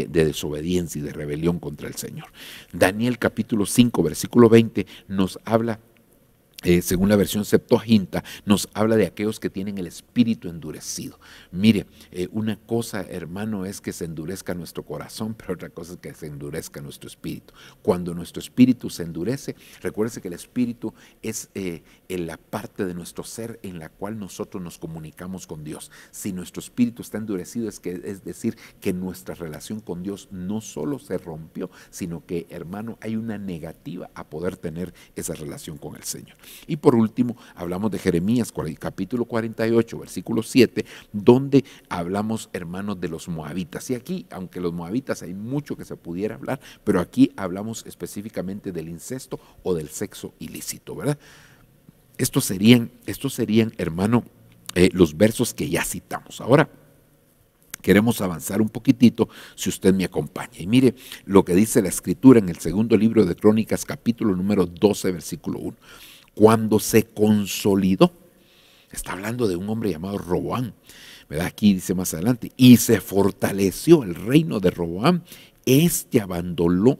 Speaker 1: desobediencia y de rebelión contra el Señor. Daniel capítulo 5, versículo 20 nos habla, según la versión Septuaginta, nos habla de aquellos que tienen el espíritu endurecido. Mire, una cosa, hermano, es que se endurezca nuestro corazón, pero otra cosa es que se endurezca nuestro espíritu. Cuando nuestro espíritu se endurece, recuérdese que el espíritu es en la parte de nuestro ser en la cual nosotros nos comunicamos con Dios. Si nuestro espíritu está endurecido, es decir, que nuestra relación con Dios no solo se rompió, sino que, hermano, hay una negativa a poder tener esa relación con el Señor. Y por último, hablamos de Jeremías capítulo 48, versículo 7, donde hablamos, hermanos, de los moabitas. Y aquí, aunque los moabitas hay mucho que se pudiera hablar, pero aquí hablamos específicamente del incesto o del sexo ilícito, ¿verdad? Estos serían, hermano, los versos que ya citamos. Ahora, queremos avanzar un poquitito, si usted me acompaña. Y mire lo que dice la Escritura en el segundo libro de Crónicas, capítulo número 12, versículo 1. Cuando se consolidó, está hablando de un hombre llamado Roboam, ¿verdad? Aquí dice más adelante, y se fortaleció el reino de Roboam,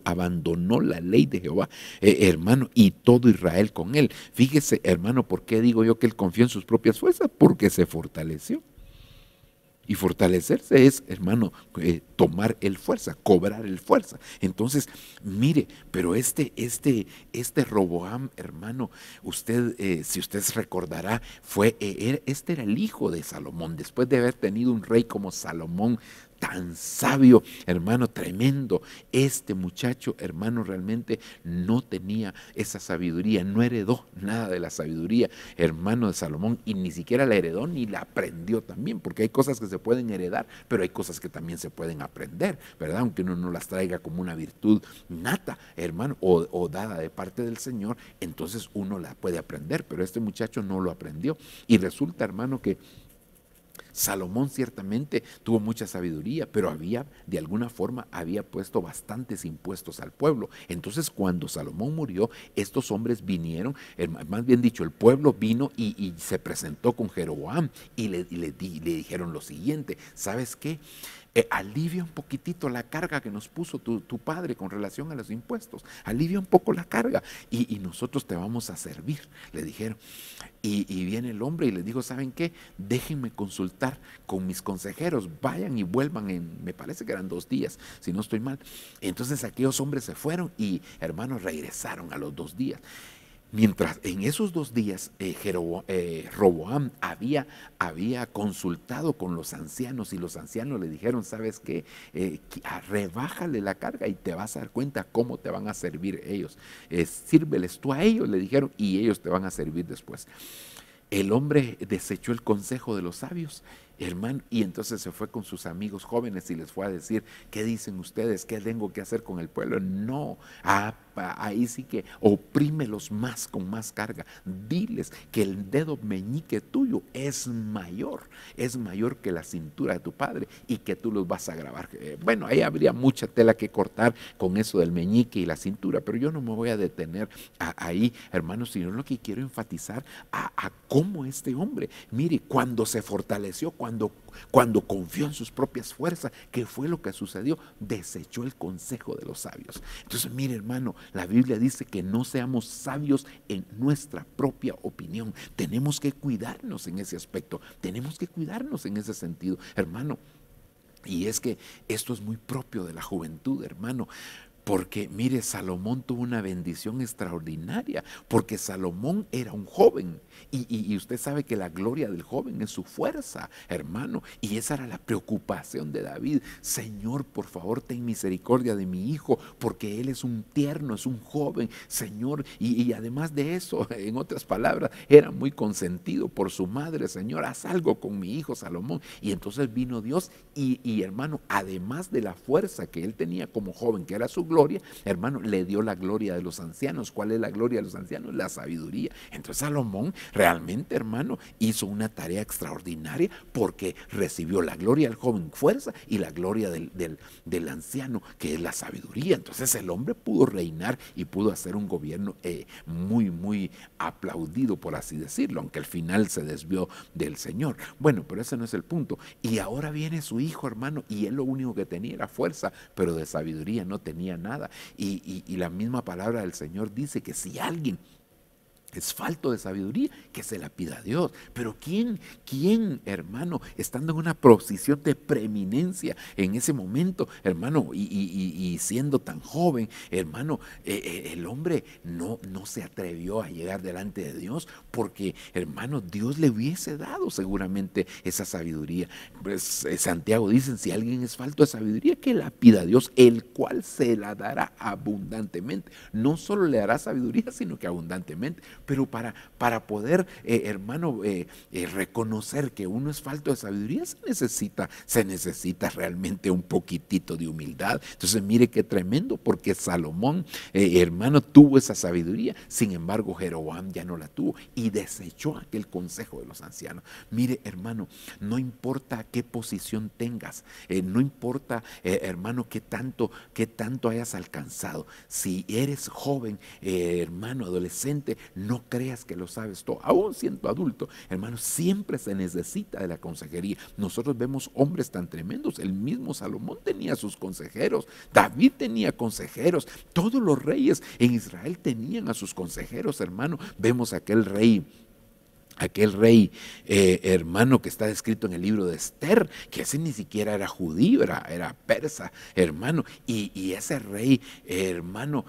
Speaker 1: abandonó la ley de Jehová, hermano, y todo Israel con él. Fíjese, hermano, ¿por qué digo yo que él confió en sus propias fuerzas? Porque se fortaleció. Y fortalecerse es, hermano, tomar el fuerza, cobrar el fuerza. Entonces, mire, pero este Roboam, hermano, usted, si usted se recordará, este era el hijo de Salomón. Después de haber tenido un rey como Salomón, tan sabio, hermano, tremendo. Este muchacho, hermano, realmente no tenía esa sabiduría, no heredó nada de la sabiduría, hermano, de Salomón, y ni siquiera la heredó ni la aprendió también, porque hay cosas que se pueden heredar, pero hay cosas que también se pueden aprender, ¿verdad? Aunque uno no las traiga como una virtud nata, hermano, o dada de parte del Señor, entonces uno la puede aprender, pero este muchacho no lo aprendió. Y resulta, hermano, que Salomón ciertamente tuvo mucha sabiduría, pero de alguna forma, había puesto bastantes impuestos al pueblo. Entonces, cuando Salomón murió, estos hombres vinieron, más bien dicho, el pueblo vino y se presentó con Jeroboam y le dijeron lo siguiente: ¿sabes qué? Alivia un poquitito la carga que nos puso tu padre con relación a los impuestos, alivia un poco la carga y nosotros te vamos a servir, le dijeron. Y viene el hombre y les dijo: ¿saben qué? Déjenme consultar con mis consejeros, vayan y vuelvan me parece que eran 2 días, si no estoy mal. Entonces aquellos hombres se fueron y, hermanos, regresaron a los 2 días. Mientras en esos 2 días Roboam había consultado con los ancianos, y los ancianos le dijeron: ¿sabes qué? Rebájale la carga y te vas a dar cuenta cómo te van a servir ellos. Sírveles tú a ellos, le dijeron, y ellos te van a servir después. El hombre desechó el consejo de los sabios, hermano, y entonces se fue con sus amigos jóvenes y les fue a decir: ¿qué dicen ustedes? ¿Qué tengo que hacer con el pueblo? No, ahí sí que oprímelos más, con más carga. Diles que el dedo meñique tuyo es mayor que la cintura de tu padre, y que tú los vas a grabar. Bueno, ahí habría mucha tela que cortar con eso del meñique y la cintura, pero yo no me voy a detener ahí, hermanos, sino lo que quiero enfatizar a cómo este hombre, mire, cuando se fortaleció, cuando confió en sus propias fuerzas, ¿qué fue lo que sucedió? Desechó el consejo de los sabios. Entonces, mire, hermano, la Biblia dice que no seamos sabios en nuestra propia opinión. Tenemos que cuidarnos en ese aspecto, tenemos que cuidarnos en ese sentido, hermano. Y es que esto es muy propio de la juventud, hermano. Porque mire, Salomón tuvo una bendición extraordinaria, porque Salomón era un joven, y usted sabe que la gloria del joven es su fuerza, hermano, y esa era la preocupación de David. Señor, por favor, ten misericordia de mi hijo, porque él es un tierno, es un joven, Señor, y además de eso, en otras palabras, era muy consentido por su madre. Señor, haz algo con mi hijo Salomón. Y entonces vino Dios y hermano, además de la fuerza que él tenía como joven, que era su gloria, hermano, le dio la gloria de los ancianos. ¿Cuál es la gloria de los ancianos? La sabiduría. Entonces Salomón realmente, hermano, hizo una tarea extraordinaria, porque recibió la gloria del joven, fuerza, y la gloria del anciano, que es la sabiduría. Entonces el hombre pudo reinar y pudo hacer un gobierno muy, muy aplaudido, por así decirlo, aunque al final se desvió del Señor. Bueno, pero ese no es el punto. Y ahora viene su hijo, hermano, y él lo único que tenía era fuerza, pero de sabiduría no tenía nada. Y la misma palabra del Señor dice que si alguien es falto de sabiduría, que se la pida a Dios. Pero ¿quién, hermano, estando en una posición de preeminencia en ese momento, hermano, y siendo tan joven, hermano, el hombre no se atrevió a llegar delante de Dios, porque, hermano, Dios le hubiese dado seguramente esa sabiduría. Pues, Santiago dice: si alguien es falto de sabiduría, que la pida a Dios, el cual se la dará abundantemente. No solo le dará sabiduría, sino que abundantemente. Pero para poder, hermano, reconocer que uno es falto de sabiduría, se necesita realmente un poquitito de humildad. Entonces mire qué tremendo, porque Salomón, hermano, tuvo esa sabiduría. Sin embargo, Jeroboam ya no la tuvo y desechó aquel consejo de los ancianos. Mire, hermano, no importa qué posición tengas, no importa, hermano, qué tanto hayas alcanzado. Si eres joven, hermano, adolescente, no creas que lo sabes todo, aún siendo adulto, hermano, siempre se necesita de la consejería. Nosotros vemos hombres tan tremendos. El mismo Salomón tenía sus consejeros, David tenía consejeros, todos los reyes en Israel tenían a sus consejeros, hermano. Vemos aquel rey aquel rey, hermano, que está descrito en el libro de Esther, que ese ni siquiera era judío, era persa, hermano, y ese rey, hermano,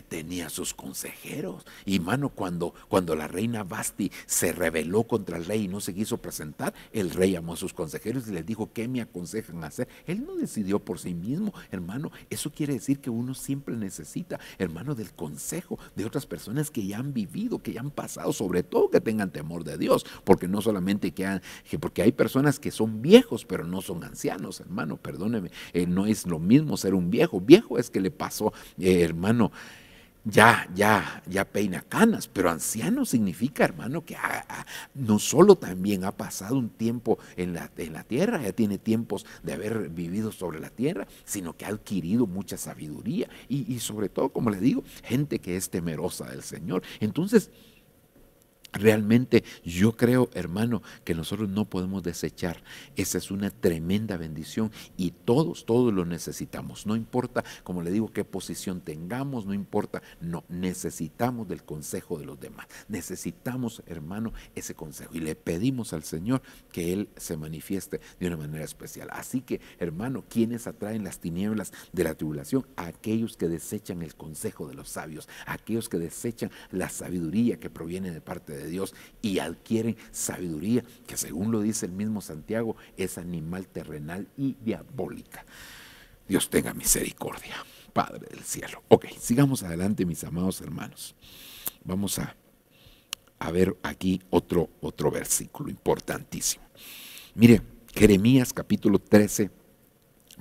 Speaker 1: tenía sus consejeros, y hermano, cuando la reina Basti se rebeló contra el rey y no se quiso presentar, el rey llamó a sus consejeros y les dijo: ¿qué me aconsejan hacer? Él no decidió por sí mismo, hermano. Eso quiere decir que uno siempre necesita, hermano, del consejo de otras personas que ya han vivido, que ya han pasado, sobre todo que tengan temor de Dios, porque no solamente porque hay personas que son viejos pero no son ancianos, hermano, perdóneme, no es lo mismo ser un viejo es que le pasó, hermano, ya peina canas, pero anciano significa, hermano, que no solo también ha pasado un tiempo en la tierra, ya tiene tiempos de haber vivido sobre la tierra, sino que ha adquirido mucha sabiduría y sobre todo, como le digo, gente que es temerosa del Señor. Entonces, realmente yo creo, hermano, que nosotros no podemos desechar. Esa es una tremenda bendición y todos lo necesitamos. No importa, como le digo, qué posición tengamos, no importa, no, necesitamos del consejo de los demás. Necesitamos, hermano, ese consejo y le pedimos al Señor que Él se manifieste de una manera especial. Así que, hermano, ¿quiénes atraen las tinieblas de la tribulación? Aquellos que desechan el consejo de los sabios, aquellos que desechan la sabiduría que proviene de parte de Dios y adquieren sabiduría que, según lo dice el mismo Santiago, es animal terrenal y diabólica. Dios tenga misericordia, Padre del cielo. Ok, sigamos adelante, mis amados hermanos. Vamos a ver aquí otro versículo importantísimo. Mire, Jeremías capítulo 13,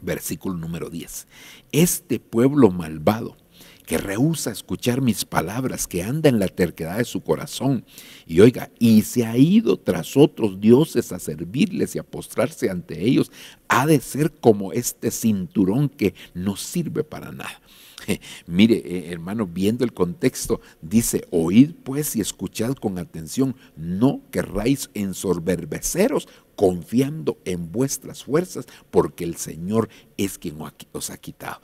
Speaker 1: versículo número 10. Este pueblo malvado, que rehúsa escuchar mis palabras, que anda en la terquedad de su corazón, y oiga, y se ha ido tras otros dioses a servirles y a postrarse ante ellos, ha de ser como este cinturón que no sirve para nada. Mire, hermano, viendo el contexto, dice: oíd pues y escuchad con atención, no querráis ensoberbeceros confiando en vuestras fuerzas, porque el Señor es quien os ha quitado,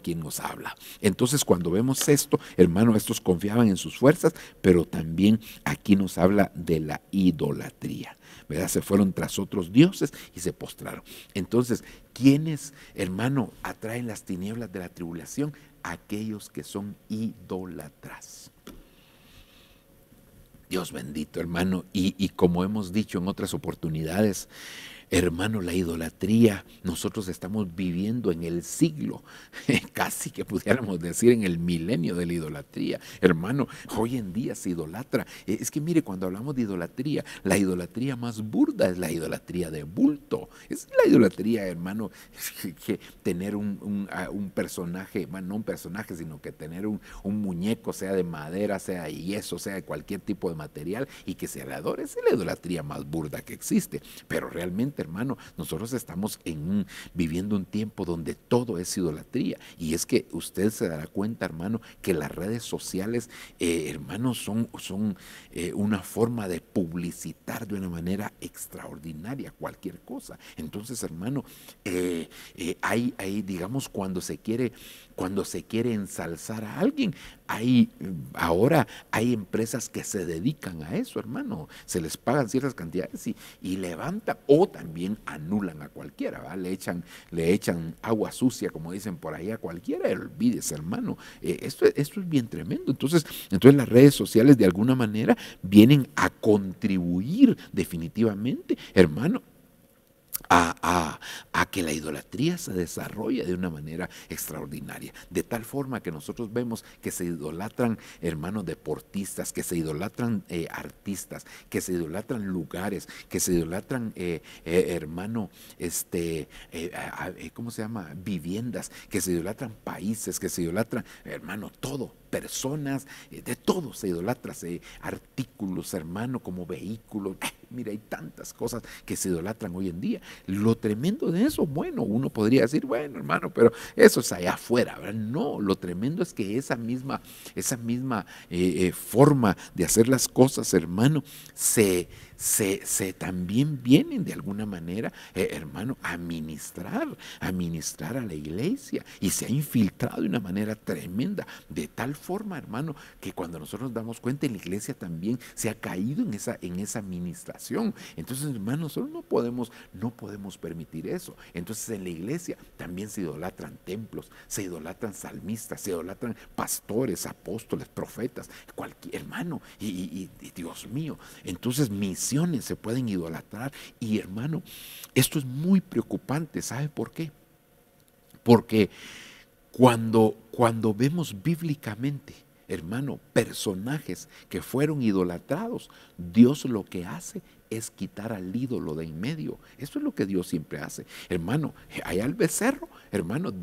Speaker 1: quien os habla. Entonces, cuando vemos esto, hermano, estos confiaban en sus fuerzas, pero también aquí nos habla de la idolatría, ¿verdad? Se fueron tras otros dioses y se postraron. Entonces, ¿quiénes, hermano, atraen las tinieblas de la tribulación? Aquellos que son idólatras. Dios bendito, hermano, y como hemos dicho en otras oportunidades, hermano, la idolatría, nosotros estamos viviendo en el siglo, casi que pudiéramos decir en el milenio de la idolatría. Hermano, hoy en día se idolatra. Es que mire, cuando hablamos de idolatría, la idolatría más burda es la idolatría de bulto. Es la idolatría, hermano, que tener un personaje, bueno, no un personaje, sino que tener un muñeco, sea de madera, sea de yeso, sea de cualquier tipo de material, y que se le adore. Es la idolatría más burda que existe. Pero realmente, hermano, nosotros estamos viviendo un tiempo donde todo es idolatría, y es que usted se dará cuenta, hermano, que las redes sociales, hermano, son una forma de publicitar de una manera extraordinaria cualquier cosa. Entonces, hermano, hay, digamos, cuando se quiere ensalzar a alguien, ahora hay empresas que se dedican a eso, hermano. Se les pagan ciertas cantidades y levantan, o también anulan a cualquiera, ¿va? Le echan agua sucia, como dicen por ahí, a cualquiera. Olvídese, hermano. Esto es bien tremendo. Entonces las redes sociales de alguna manera vienen a contribuir definitivamente, hermano, a que la idolatría se desarrolle de una manera extraordinaria, de tal forma que nosotros vemos que se idolatran, hermanos, deportistas, que se idolatran artistas, que se idolatran lugares, que se idolatran, hermano, ¿cómo se llama? Viviendas, que se idolatran países, que se idolatran, hermano, todo. Personas, de todo se idolatra, artículos, hermano, como vehículos. Mira, hay tantas cosas que se idolatran hoy en día. Lo tremendo de eso, bueno, uno podría decir, bueno, hermano, pero eso es allá afuera, ¿verdad? No, lo tremendo es que esa misma forma de hacer las cosas, hermano, se se también vienen de alguna manera, hermano, a ministrar a la iglesia, y se ha infiltrado de una manera tremenda, de tal forma, hermano, que cuando nosotros nos damos cuenta, en la iglesia también se ha caído en esa administración. Entonces, hermano, nosotros no podemos permitir eso. Entonces, en la iglesia también se idolatran templos, se idolatran salmistas, se idolatran pastores, apóstoles, profetas, cualquier hermano, y Dios mío, entonces misiones se pueden idolatrar. Y hermano, esto es muy preocupante. ¿Sabe por qué? Porque cuando vemos bíblicamente, hermano, personajes que fueron idolatrados, Dios lo que hace es quitar al ídolo de en medio. Eso es lo que Dios siempre hace. Hermano, allá el becerro, hermano,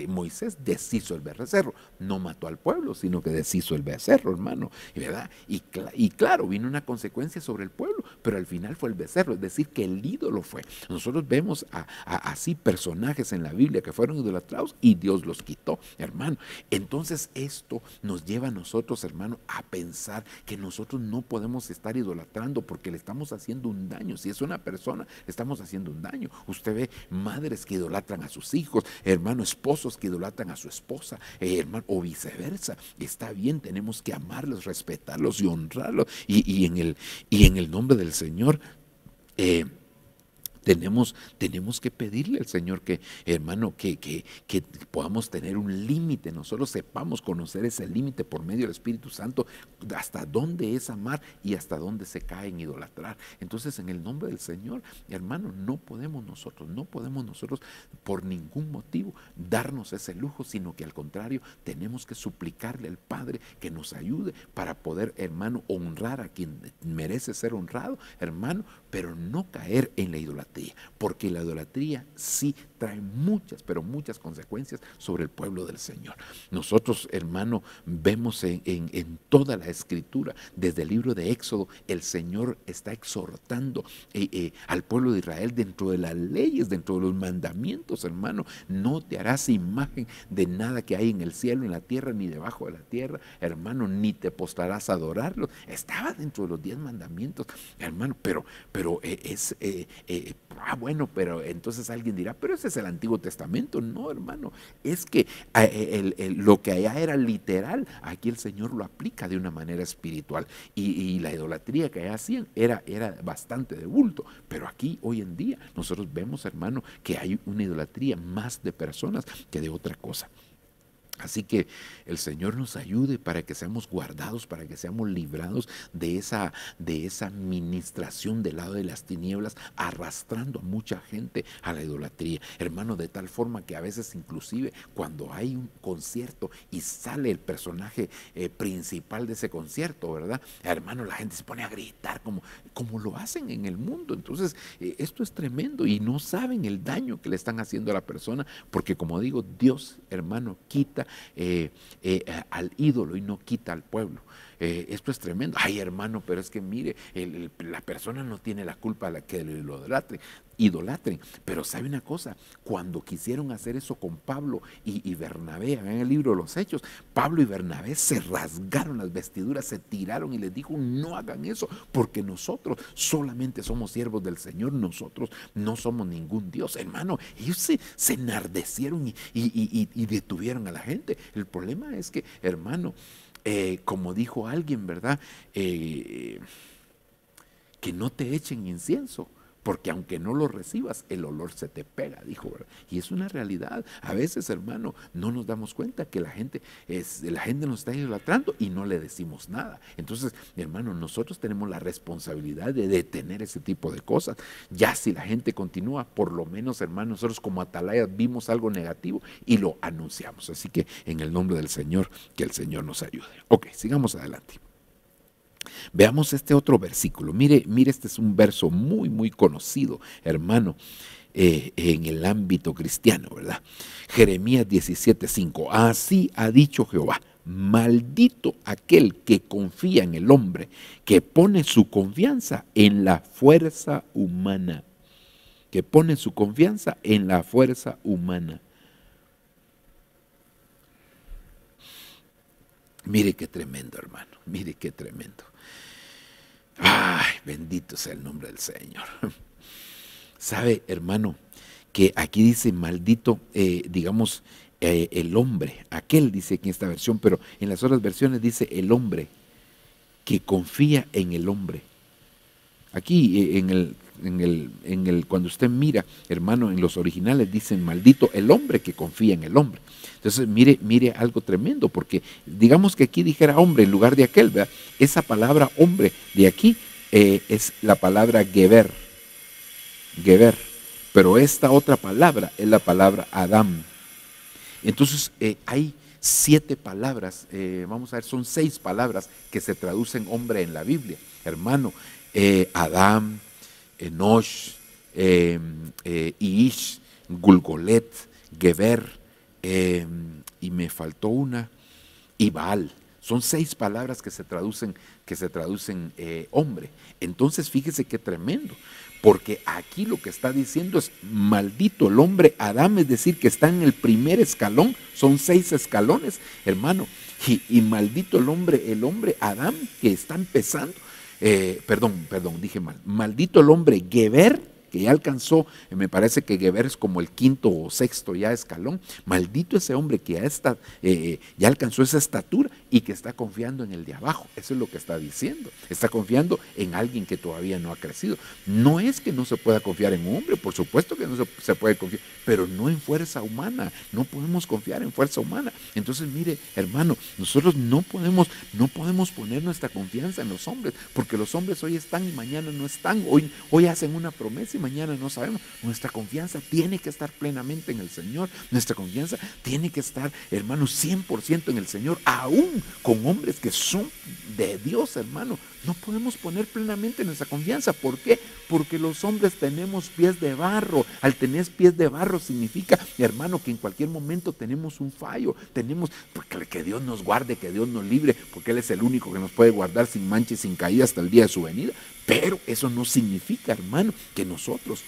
Speaker 1: Moisés deshizo el becerro. No mató al pueblo, sino que deshizo el becerro, hermano, ¿verdad? Y claro, vino una consecuencia sobre el pueblo, pero al final fue el becerro, es decir, que el ídolo fue. Nosotros vemos así personajes en la Biblia que fueron idolatrados y Dios los quitó, hermano. Entonces esto nos lleva a nosotros, hermano, a pensar que nosotros no podemos estar idolatrando porque le estamos haciendo un daño. Si es una persona, le estamos haciendo un daño. Usted ve madres que idolatran a sus hijos, hermano, esposos que idolatran a su esposa, hermano, o viceversa. Está bien, tenemos que amarlos, respetarlos y honrarlos, y en el nombre del Señor tenemos que pedirle al Señor que, hermano, que podamos tener un límite. Nosotros sepamos conocer ese límite por medio del Espíritu Santo, hasta dónde es amar y hasta dónde se cae en idolatrar. Entonces, en el nombre del Señor, hermano, no podemos nosotros por ningún motivo darnos ese lujo, sino que al contrario, tenemos que suplicarle al Padre que nos ayude para poder, hermano, honrar a quien merece ser honrado, hermano, pero no caer en la idolatría, porque la idolatría sí trae muchas, pero muchas consecuencias sobre el pueblo del Señor. Nosotros, hermano, vemos en toda la Escritura, desde el libro de Éxodo, el Señor está exhortando al pueblo de Israel dentro de las leyes, dentro de los mandamientos, hermano. No te harás imagen de nada que hay en el cielo, en la tierra, ni debajo de la tierra, hermano, ni te postrarás a adorarlos. Estaba dentro de los 10 mandamientos, hermano, pero bueno, pero entonces alguien dirá, pero ese es el Antiguo Testamento. No, hermano, es que lo que allá era literal, aquí el Señor lo aplica de una manera espiritual, y la idolatría que allá hacían era bastante de bulto, pero aquí hoy en día nosotros vemos, hermano, que hay una idolatría más de personas que de otra cosa. Así que el Señor nos ayude para que seamos guardados, para que seamos librados de esa administración del lado de las tinieblas, arrastrando a mucha gente a la idolatría, hermano, de tal forma que a veces inclusive cuando hay un concierto y sale el personaje principal de ese concierto, ¿verdad? Hermano, la gente se pone a gritar como lo hacen en el mundo. Entonces esto es tremendo, y no saben el daño que le están haciendo a la persona, porque como digo, Dios, hermano, quita al ídolo y no quita al pueblo. Esto es tremendo. Ay, hermano, pero es que mire, la persona no tiene la culpa de que lo idolatren. Pero sabe una cosa, cuando quisieron hacer eso con Pablo y Bernabé, en el libro de los Hechos, Pablo y Bernabé se rasgaron las vestiduras, se tiraron y les dijo, no hagan eso, porque nosotros solamente somos siervos del Señor, nosotros no somos ningún Dios. Hermano, ellos se enardecieron y detuvieron a la gente. El problema es que, hermano, como dijo alguien, ¿verdad? Que no te echen incienso, porque aunque no lo recibas, el olor se te pega, dijo, ¿verdad? Y es una realidad. A veces, hermano, no nos damos cuenta que la gente nos está idolatrando y no le decimos nada. Entonces, hermano, nosotros tenemos la responsabilidad de detener ese tipo de cosas. Ya si la gente continúa, por lo menos, hermano, nosotros como atalayas vimos algo negativo y lo anunciamos. Así que en el nombre del Señor, que el Señor nos ayude. Ok, sigamos adelante. Veamos este otro versículo. Mire, este es un verso muy, muy conocido, hermano, en el ámbito cristiano, ¿verdad? Jeremías 17:5. Así ha dicho Jehová: maldito aquel que confía en el hombre, que pone su confianza en la fuerza humana. Que pone su confianza en la fuerza humana. Mire qué tremendo, hermano. Mire qué tremendo. Ay, bendito sea el nombre del Señor. Sabe, hermano, que aquí dice maldito, digamos, el hombre. Aquel dice aquí en esta versión, pero en las otras versiones dice el hombre que confía en el hombre. Aquí cuando usted mira, hermano, en los originales dicen maldito el hombre que confía en el hombre. Entonces mire algo tremendo, porque digamos que aquí dijera hombre en lugar de aquel, ¿verdad? Esa palabra hombre de aquí es la palabra geber, pero esta otra palabra es la palabra Adam. Entonces hay 7 palabras, vamos a ver, son 6 palabras que se traducen hombre en la Biblia, hermano. Adam, Enosh, Ish, Gulgolet, Geber, y me faltó una, y Baal. Son 6 palabras que se traducen hombre. Entonces fíjese qué tremendo, porque aquí lo que está diciendo es maldito el hombre Adán, es decir, que está en el primer escalón, son 6 escalones, hermano, y maldito el hombre Adán que está empezando. Perdón, dije mal. Maldito el hombre Geber, que ya alcanzó, me parece que Geber es como el 5º o 6º ya escalón. Maldito ese hombre que ya alcanzó esa estatura y que está confiando en el de abajo. Eso es lo que está diciendo. Está confiando en alguien que todavía no ha crecido. No es que no se pueda confiar en un hombre, por supuesto que no se puede confiar, pero no en fuerza humana. No podemos confiar en fuerza humana. Entonces, mire, hermano, nosotros no podemos poner nuestra confianza en los hombres, porque los hombres hoy están y mañana no están. Hoy hacen una promesa y mañana no sabemos. Nuestra confianza tiene que estar plenamente en el Señor. Nuestra confianza tiene que estar, hermano, 100% en el Señor, aún con hombres que son de Dios, hermano. No podemos poner plenamente nuestra confianza. ¿Por qué? Porque los hombres tenemos pies de barro. Al tener pies de barro significa, hermano, que en cualquier momento tenemos un fallo. Porque que Dios nos guarde, que Dios nos libre, porque Él es el único que nos puede guardar sin mancha y sin caída hasta el día de su venida. Pero eso no significa, hermano, que nosotros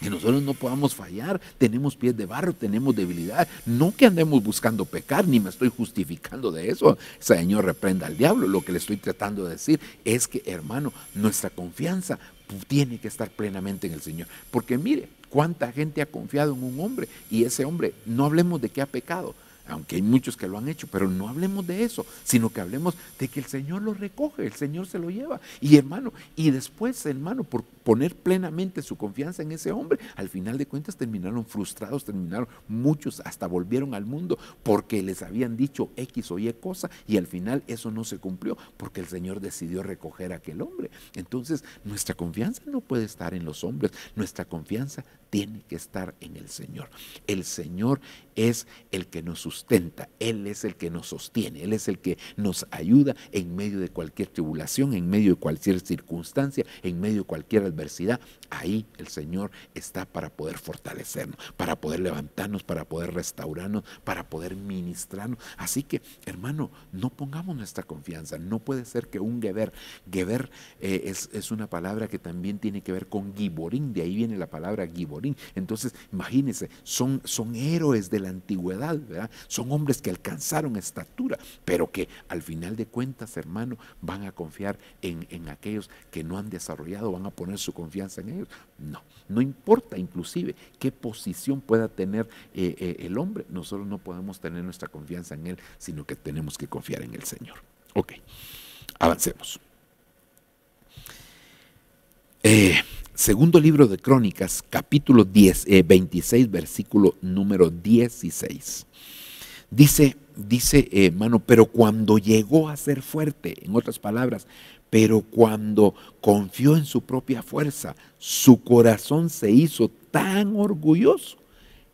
Speaker 1: no podamos fallar. Tenemos pies de barro, tenemos debilidad. No que andemos buscando pecar, ni me estoy justificando de eso. Señor, reprenda al diablo. Lo que le estoy tratando de decir es que, hermano, nuestra confianza tiene que estar plenamente en el Señor. Porque mire, cuánta gente ha confiado en un hombre y ese hombre, no hablemos de que ha pecado, aunque hay muchos que lo han hecho, pero no hablemos de eso, sino que hablemos de que el Señor lo recoge, el Señor se lo lleva. Y hermano, y después, hermano, por poner plenamente su confianza en ese hombre, al final de cuentas terminaron frustrados, muchos hasta volvieron al mundo porque les habían dicho X o Y cosa y al final eso no se cumplió porque el Señor decidió recoger a aquel hombre. Entonces, nuestra confianza no puede estar en los hombres, nuestra confianza tiene que estar en el Señor. El Señor es el que nos sustenta, Él es el que nos sostiene, Él es el que nos ayuda en medio de cualquier tribulación, en medio de cualquier circunstancia, en medio de cualquier adversidad. Ahí el Señor está para poder fortalecernos, para poder levantarnos, para poder restaurarnos, para poder ministrarnos. Así que, hermano, no pongamos nuestra confianza. No puede ser que un Geber es una palabra que también tiene que ver con Giborín, de ahí viene la palabra Giborín. Entonces, imagínense, son héroes de la antigüedad, ¿verdad? Son hombres que alcanzaron estatura, pero que al final de cuentas, hermano, van a confiar en aquellos que no han desarrollado, van a poner su confianza en ellos. No importa inclusive qué posición pueda tener el hombre, nosotros no podemos tener nuestra confianza en él, sino que tenemos que confiar en el Señor. Ok, avancemos. Segundo libro de Crónicas, capítulo 26, versículo número 16. Dice, hermano, pero cuando llegó a ser fuerte, en otras palabras, pero cuando confió en su propia fuerza, su corazón se hizo tan orgulloso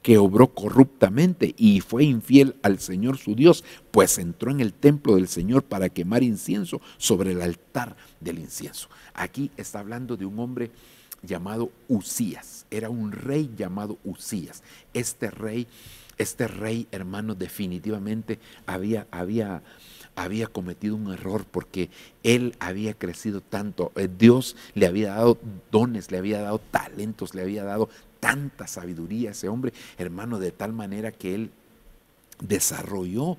Speaker 1: que obró corruptamente y fue infiel al Señor su Dios, pues entró en el templo del Señor para quemar incienso sobre el altar del incienso. Aquí está hablando de un hombre llamado Usías. Era un rey llamado Usías. Este rey, hermano, definitivamente había cometido un error porque él había crecido tanto. Dios le había dado dones, le había dado talentos, le había dado tanta sabiduría a ese hombre, hermano, de tal manera que él desarrolló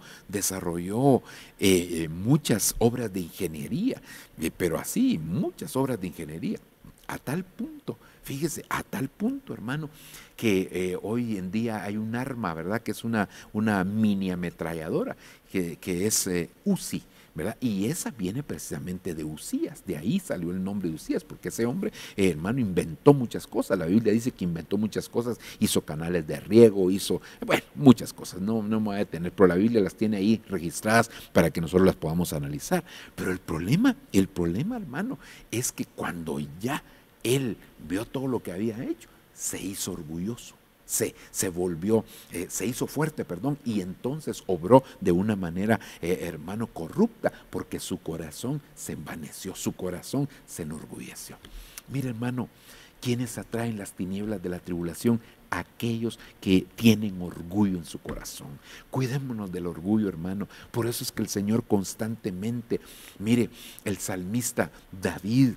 Speaker 1: muchas obras de ingeniería, pero así, muchas obras de ingeniería, a tal punto, fíjese, a tal punto, hermano, que hoy en día hay un arma, ¿verdad?, que es una mini ametralladora, que es Uzi, ¿verdad? Y esa viene precisamente de Usías, de ahí salió el nombre de Usías, porque ese hombre, hermano, inventó muchas cosas. La Biblia dice que inventó muchas cosas, hizo canales de riego, hizo, bueno, muchas cosas, no me voy a detener, pero la Biblia las tiene ahí registradas para que nosotros las podamos analizar. Pero el problema, hermano, es que cuando ya él vio todo lo que había hecho, se hizo orgulloso. Se volvió, se hizo fuerte, perdón, y entonces obró de una manera, hermano, corrupta, porque su corazón se envaneció, su corazón se enorgulleció. Mira, hermano, ¿quiénes atraen las tinieblas de la tribulación? Aquellos que tienen orgullo en su corazón. Cuidémonos del orgullo, hermano. Por eso es que el Señor constantemente, mire, el salmista David,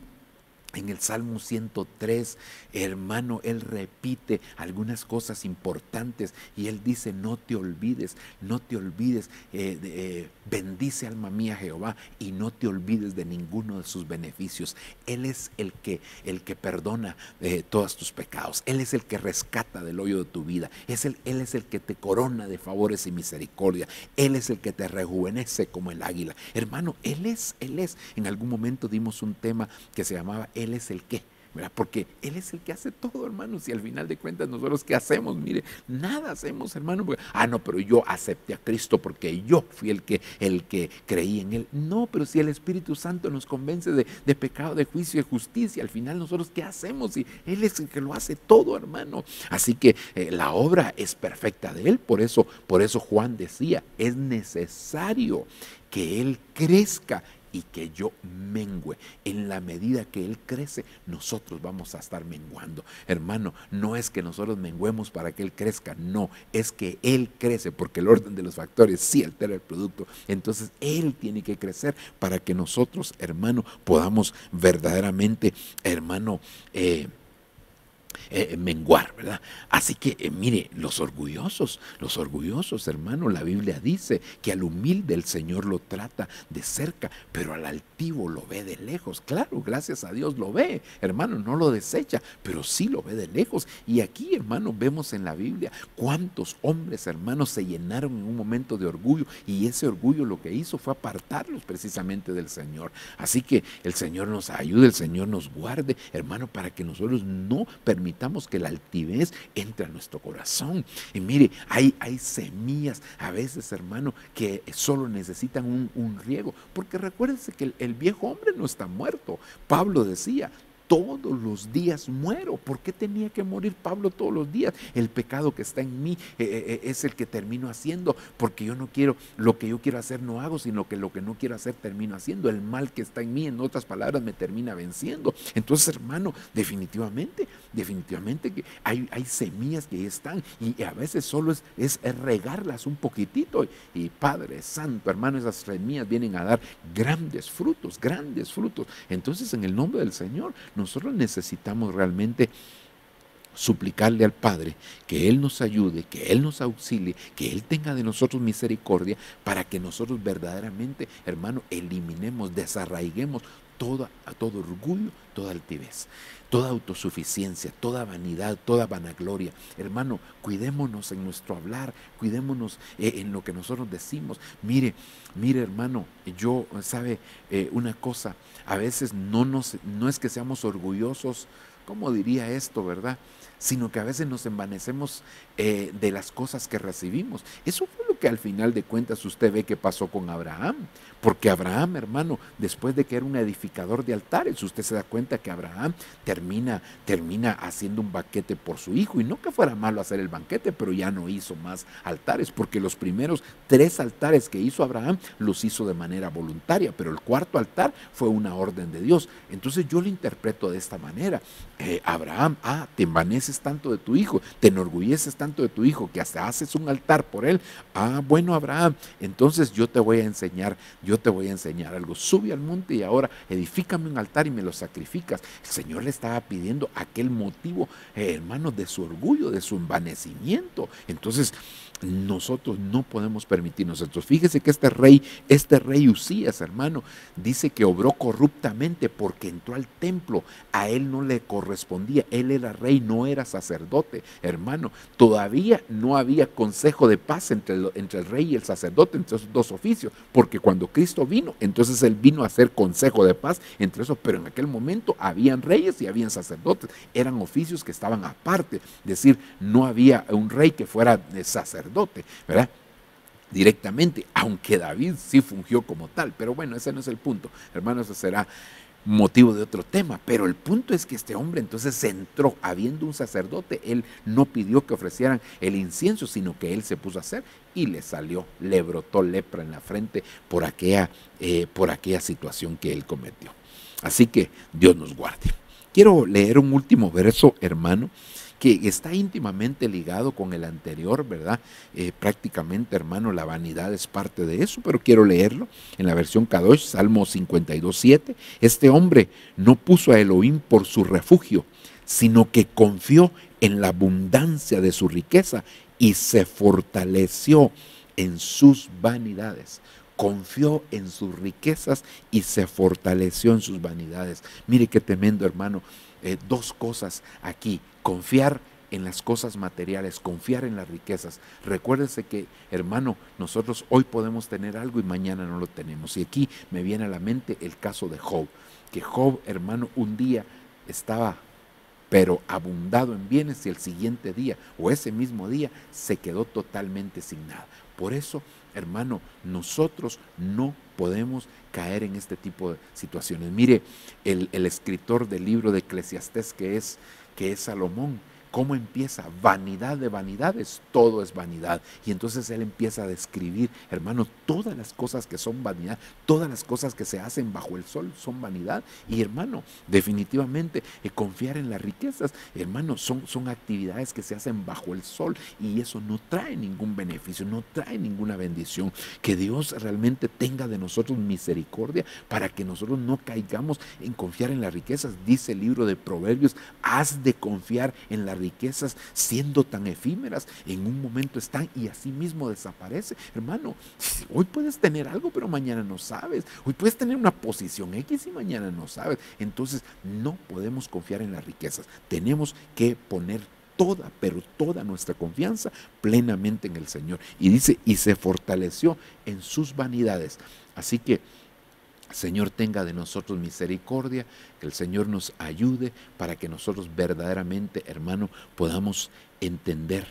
Speaker 1: en el Salmo 103, hermano, él repite algunas cosas importantes y él dice: no te olvides, bendice alma mía Jehová y no te olvides de ninguno de sus beneficios. Él es el que perdona todos tus pecados. Él es el que rescata del hoyo de tu vida. Él es el que te corona de favores y misericordia. Él es el que te rejuvenece como el águila. Hermano, Él es. En algún momento dimos un tema que se llamaba Él es el qué, ¿verdad? Porque Él es el que hace todo, hermanos, y al final de cuentas nosotros ¿qué hacemos? Mire, nada hacemos, hermano, porque, no, pero yo acepté a Cristo porque yo fui el que creí en Él. No, pero si el Espíritu Santo nos convence de pecado, de juicio y de justicia, al final nosotros ¿qué hacemos? Y Él es el que lo hace todo, hermano. Así que la obra es perfecta de Él. Por eso Juan decía: es necesario que Él crezca y que yo mengüe. En la medida que Él crece, nosotros vamos a estar menguando. Hermano, no es que nosotros menguemos para que Él crezca, no, es que Él crece, porque el orden de los factores sí altera el producto. Entonces Él tiene que crecer para que nosotros, hermano, podamos verdaderamente, hermano, menguar, ¿verdad? Así que mire, los orgullosos, hermano, la Biblia dice que al humilde el Señor lo trata de cerca, pero al altivo lo ve de lejos. Claro, gracias a Dios lo ve, hermano, no lo desecha, pero sí lo ve de lejos. Y aquí, hermano, vemos en la Biblia cuántos hombres, hermanos, se llenaron en un momento de orgullo, y ese orgullo lo que hizo fue apartarlos precisamente del Señor. Así que el Señor nos ayude, el Señor nos guarde, hermano, para que nosotros no permitamos que la altivez entre a nuestro corazón. Y mire, hay semillas a veces, hermano, que solo necesitan un riego, porque recuérdense que el viejo hombre no está muerto. Pablo decía: todos los días muero. ¿Por qué tenía que morir Pablo todos los días? El pecado que está en mí es el que termino haciendo, porque yo no quiero, lo que yo quiero hacer no hago, sino que lo que no quiero hacer termino haciendo. El mal que está en mí, en otras palabras, me termina venciendo. Entonces, hermano, definitivamente que hay semillas que ahí están, y a veces solo es regarlas un poquitito, y Padre Santo, hermano, esas semillas vienen a dar grandes frutos. Entonces, en el nombre del Señor, nosotros necesitamos realmente suplicarle al Padre que Él nos ayude, que Él nos auxilie, que Él tenga de nosotros misericordia, para que nosotros verdaderamente, hermano, eliminemos, desarraiguemos todo orgullo, toda altivez, toda autosuficiencia, toda vanidad, toda vanagloria. Hermano, cuidémonos en nuestro hablar, cuidémonos en lo que nosotros decimos. Mire, hermano, yo, sabe una cosa, a veces no es que seamos orgullosos, ¿cómo diría esto, verdad? Sino que a veces nos envanecemos de las cosas que recibimos. Eso fue lo que al final de cuentas usted ve que pasó con Abraham. Porque Abraham, hermano, después de que era un edificador de altares, usted se da cuenta que Abraham termina haciendo un banquete por su hijo. Y no que fuera malo hacer el banquete, pero ya no hizo más altares, porque los primeros 3 altares que hizo Abraham los hizo de manera voluntaria, pero el 4.º altar fue una orden de Dios. Entonces yo lo interpreto de esta manera: Abraham, te envaneces tanto de tu hijo, te enorgulleces tanto de tu hijo, que hasta haces un altar por él. Bueno, Abraham, entonces yo te voy a enseñar algo. Sube al monte y ahora edifícame un altar y me lo sacrificas. El Señor le estaba pidiendo aquel motivo, hermanos, de su orgullo, de su envanecimiento. Entonces, nosotros no podemos permitirnos esto. Fíjese que este rey Usías, hermano, dice que obró corruptamente porque entró al templo. A él no le correspondía. Él era rey, no era sacerdote, hermano. Todavía no había consejo de paz entre el rey y el sacerdote, entre esos dos oficios, porque cuando Cristo vino, entonces él vino a hacer consejo de paz entre esos, pero en aquel momento habían reyes y habían sacerdotes. Eran oficios que estaban aparte. Es decir, no había un rey que fuera sacerdote, ¿verdad? Directamente, aunque David sí fungió como tal, pero bueno, ese no es el punto, hermano, eso será motivo de otro tema, pero el punto es que este hombre entonces entró, habiendo un sacerdote, él no pidió que ofrecieran el incienso, sino que él se puso a hacer y le brotó lepra en la frente por aquella situación que él cometió. Así que Dios nos guarde. Quiero leer un último verso, hermano, que está íntimamente ligado con el anterior, ¿verdad? Prácticamente, hermano, la vanidad es parte de eso, pero quiero leerlo en la versión Kadosh, Salmo 52:7. Este hombre no puso a Elohim por su refugio, sino que confió en la abundancia de su riqueza y se fortaleció en sus vanidades. Confió en sus riquezas y se fortaleció en sus vanidades. Mire qué tremendo, hermano. Dos cosas aquí: confiar en las cosas materiales, confiar en las riquezas. Recuérdese que, hermano, nosotros hoy podemos tener algo y mañana no lo tenemos. Y aquí me viene a la mente el caso de Job, que Job, hermano, un día estaba pero abundado en bienes y el siguiente día o ese mismo día se quedó totalmente sin nada. Por eso, hermano, nosotros no podemos caer en este tipo de situaciones. Mire, el escritor del libro de Eclesiastés que es Salomón, ¿cómo empieza? Vanidad de vanidades, todo es vanidad. Y entonces él empieza a describir, hermano, todas las cosas que son vanidad, todas las cosas que se hacen bajo el sol son vanidad. Y hermano, definitivamente confiar en las riquezas, hermano, son actividades que se hacen bajo el sol y eso no trae ningún beneficio, no trae ninguna bendición. Que Dios realmente tenga de nosotros misericordia para que nosotros no caigamos en confiar en las riquezas. Dice el libro de Proverbios, has de confiar en las riquezas siendo tan efímeras, en un momento están y así mismo desaparece. Hermano, hoy puedes tener algo pero mañana no sabes, hoy puedes tener una posición X y mañana no sabes. Entonces no podemos confiar en las riquezas, tenemos que poner toda, pero toda nuestra confianza plenamente en el Señor. Y dice, y se fortaleció en sus vanidades. Así que Señor, tenga de nosotros misericordia, que el Señor nos ayude para que nosotros verdaderamente, hermano, podamos entender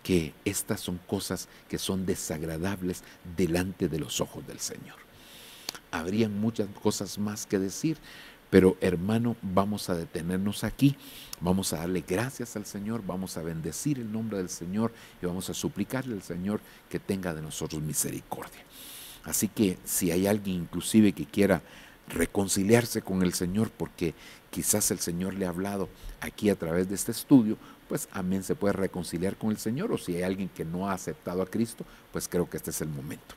Speaker 1: que estas son cosas que son desagradables delante de los ojos del Señor. Habrían muchas cosas más que decir, pero hermano, vamos a detenernos aquí, vamos a darle gracias al Señor, vamos a bendecir el nombre del Señor y vamos a suplicarle al Señor que tenga de nosotros misericordia. Así que si hay alguien inclusive que quiera reconciliarse con el Señor, porque quizás el Señor le ha hablado aquí a través de este estudio, pues amén, se puede reconciliar con el Señor. O si hay alguien que no ha aceptado a Cristo, pues creo que este es el momento.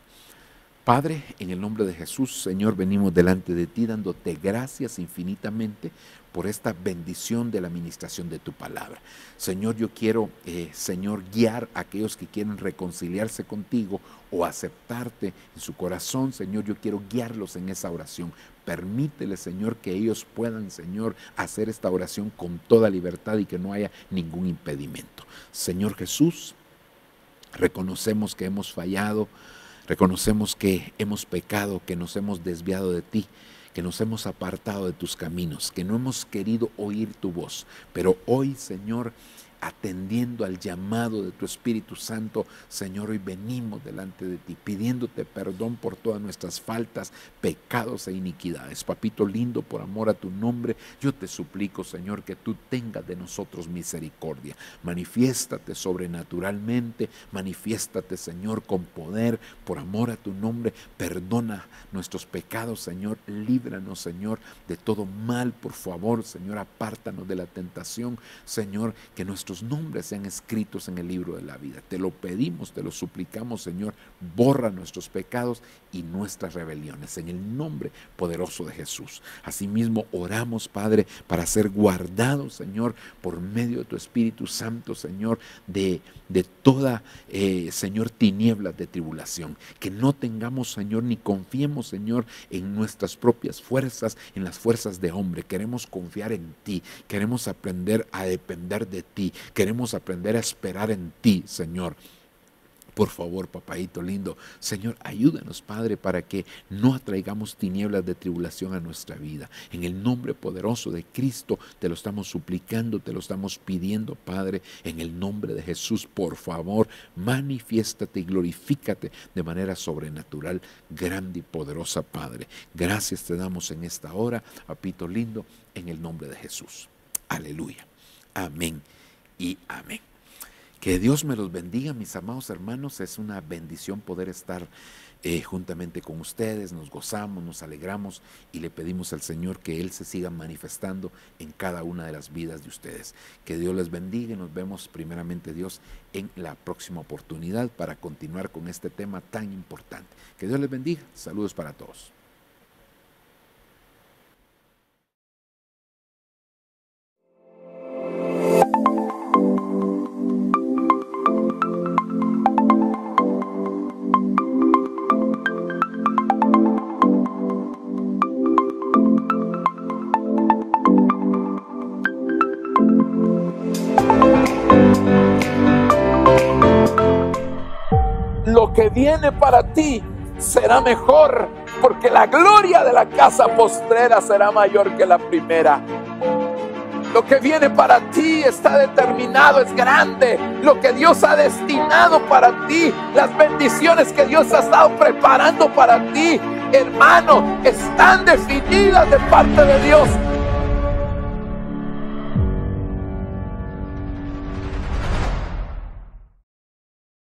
Speaker 1: Padre, en el nombre de Jesús, Señor, venimos delante de ti dándote gracias infinitamente por esta bendición de la administración de tu palabra. Señor, yo quiero, Señor, guiar a aquellos que quieren reconciliarse contigo o aceptarte en su corazón. Señor, yo quiero guiarlos en esa oración. Permítele, Señor, que ellos puedan, Señor, hacer esta oración con toda libertad y que no haya ningún impedimento. Señor Jesús, reconocemos que hemos fallado, reconocemos que hemos pecado, que nos hemos desviado de ti, que nos hemos apartado de tus caminos, que no hemos querido oír tu voz. Pero hoy, Señor, atendiendo al llamado de tu Espíritu Santo, Señor, hoy venimos delante de ti pidiéndote perdón por todas nuestras faltas, pecados e iniquidades. Papito lindo, por amor a tu nombre, yo te suplico, Señor, que tú tengas de nosotros misericordia. Manifiéstate sobrenaturalmente, manifiéstate, Señor, con poder, por amor a tu nombre. Perdona nuestros pecados, Señor, líbranos, Señor, de todo mal, por favor, Señor, apártanos de la tentación, Señor, que nuestro nuestros nombres sean escritos en el libro de la vida. Te lo pedimos, te lo suplicamos, Señor. Borra nuestros pecados y nuestras rebeliones en el nombre poderoso de Jesús. Asimismo, oramos, Padre, para ser guardados, Señor, por medio de tu Espíritu Santo, Señor, de toda, Señor, tinieblas de tribulación. Que no tengamos, Señor, ni confiemos, Señor, en nuestras propias fuerzas, en las fuerzas de hombre. Queremos confiar en ti, queremos aprender a depender de ti, queremos aprender a esperar en ti, Señor. Por favor, papadito lindo, Señor, ayúdanos, Padre, para que no atraigamos tinieblas de tribulación a nuestra vida. En el nombre poderoso de Cristo te lo estamos suplicando, te lo estamos pidiendo, Padre, en el nombre de Jesús. Por favor, manifiéstate y glorifícate de manera sobrenatural, grande y poderosa, Padre. Gracias te damos en esta hora, papito lindo, en el nombre de Jesús. Aleluya. Amén y amén. Que Dios me los bendiga, mis amados hermanos. Es una bendición poder estar juntamente con ustedes. Nos gozamos, nos alegramos y le pedimos al Señor que Él se siga manifestando en cada una de las vidas de ustedes. Que Dios les bendiga y nos vemos primeramente, Dios, en la próxima oportunidad para continuar con este tema tan importante. Que Dios les bendiga. Saludos para todos. Lo que viene para ti será mejor, porque la gloria de la casa postrera será mayor que la primera. Lo que viene para ti está determinado, es grande. Lo que Dios ha destinado para ti, las bendiciones que Dios ha estado preparando para ti, hermano, están definidas de parte de Dios.